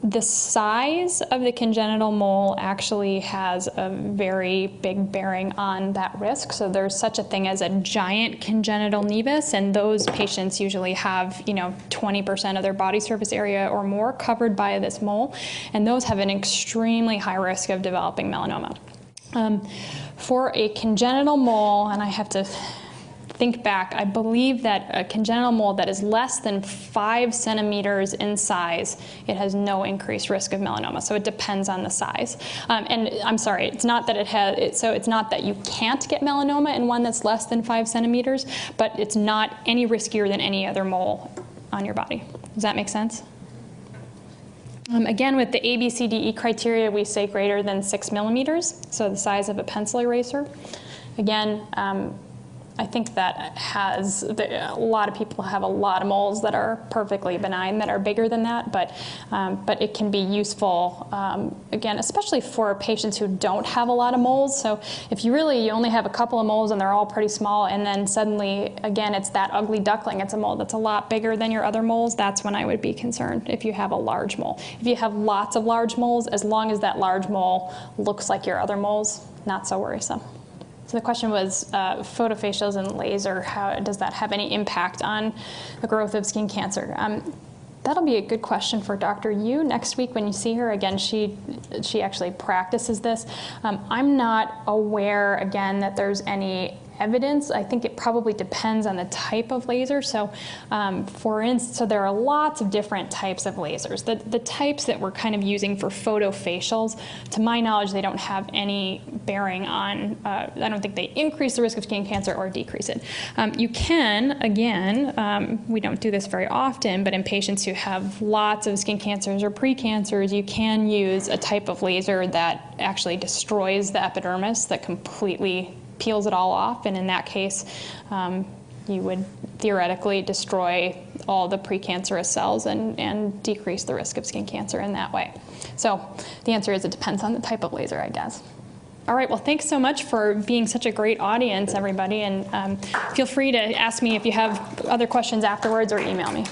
The size of the congenital mole actually has a very big bearing on that risk. So there's such a thing as a giant congenital nevus, and those patients usually have 20% of their body surface area or more covered by this mole, and those have an extremely high risk of developing melanoma. For a congenital mole, and I have to think back, I believe that a congenital mole that is less than 5 centimeters in size, it has no increased risk of melanoma. So it depends on the size. And I'm sorry, it's not that it's not that you can't get melanoma in one that's less than 5 centimeters, but it's not any riskier than any other mole on your body. Does that make sense? Again, with the ABCDE criteria, we say greater than 6 millimeters, so the size of a pencil eraser. Again, I think that a lot of people have a lot of moles that are perfectly benign that are bigger than that, but it can be useful, again, especially for patients who don't have a lot of moles. So if you only have a couple of moles and they're all pretty small, and then suddenly, again, it's that ugly duckling, it's a mole that's a lot bigger than your other moles, that's when I would be concerned if you have a large mole. If you have lots of large moles, as long as that large mole looks like your other moles, not so worrisome. So the question was photofacials and laser, how does that have any impact on the growth of skin cancer? That'll be a good question for Dr. Yu next week when you see her. Again, she actually practices this. I'm not aware, again, that there's any evidence. I think it probably depends on the type of laser. So for instance, so there are lots of different types of lasers. The types that we're kind of using for photofacials, to my knowledge, they don't have any bearing on, I don't think they increase the risk of skin cancer or decrease it. You can, again, we don't do this very often, but in patients who have lots of skin cancers or precancers, you can use a type of laser that actually destroys the epidermis, that completely peels it all off, and in that case, you would theoretically destroy all the precancerous cells and decrease the risk of skin cancer in that way. So the answer is it depends on the type of laser, I guess. All right, well, thanks so much for being such a great audience, everybody, and feel free to ask me if you have other questions afterwards or email me.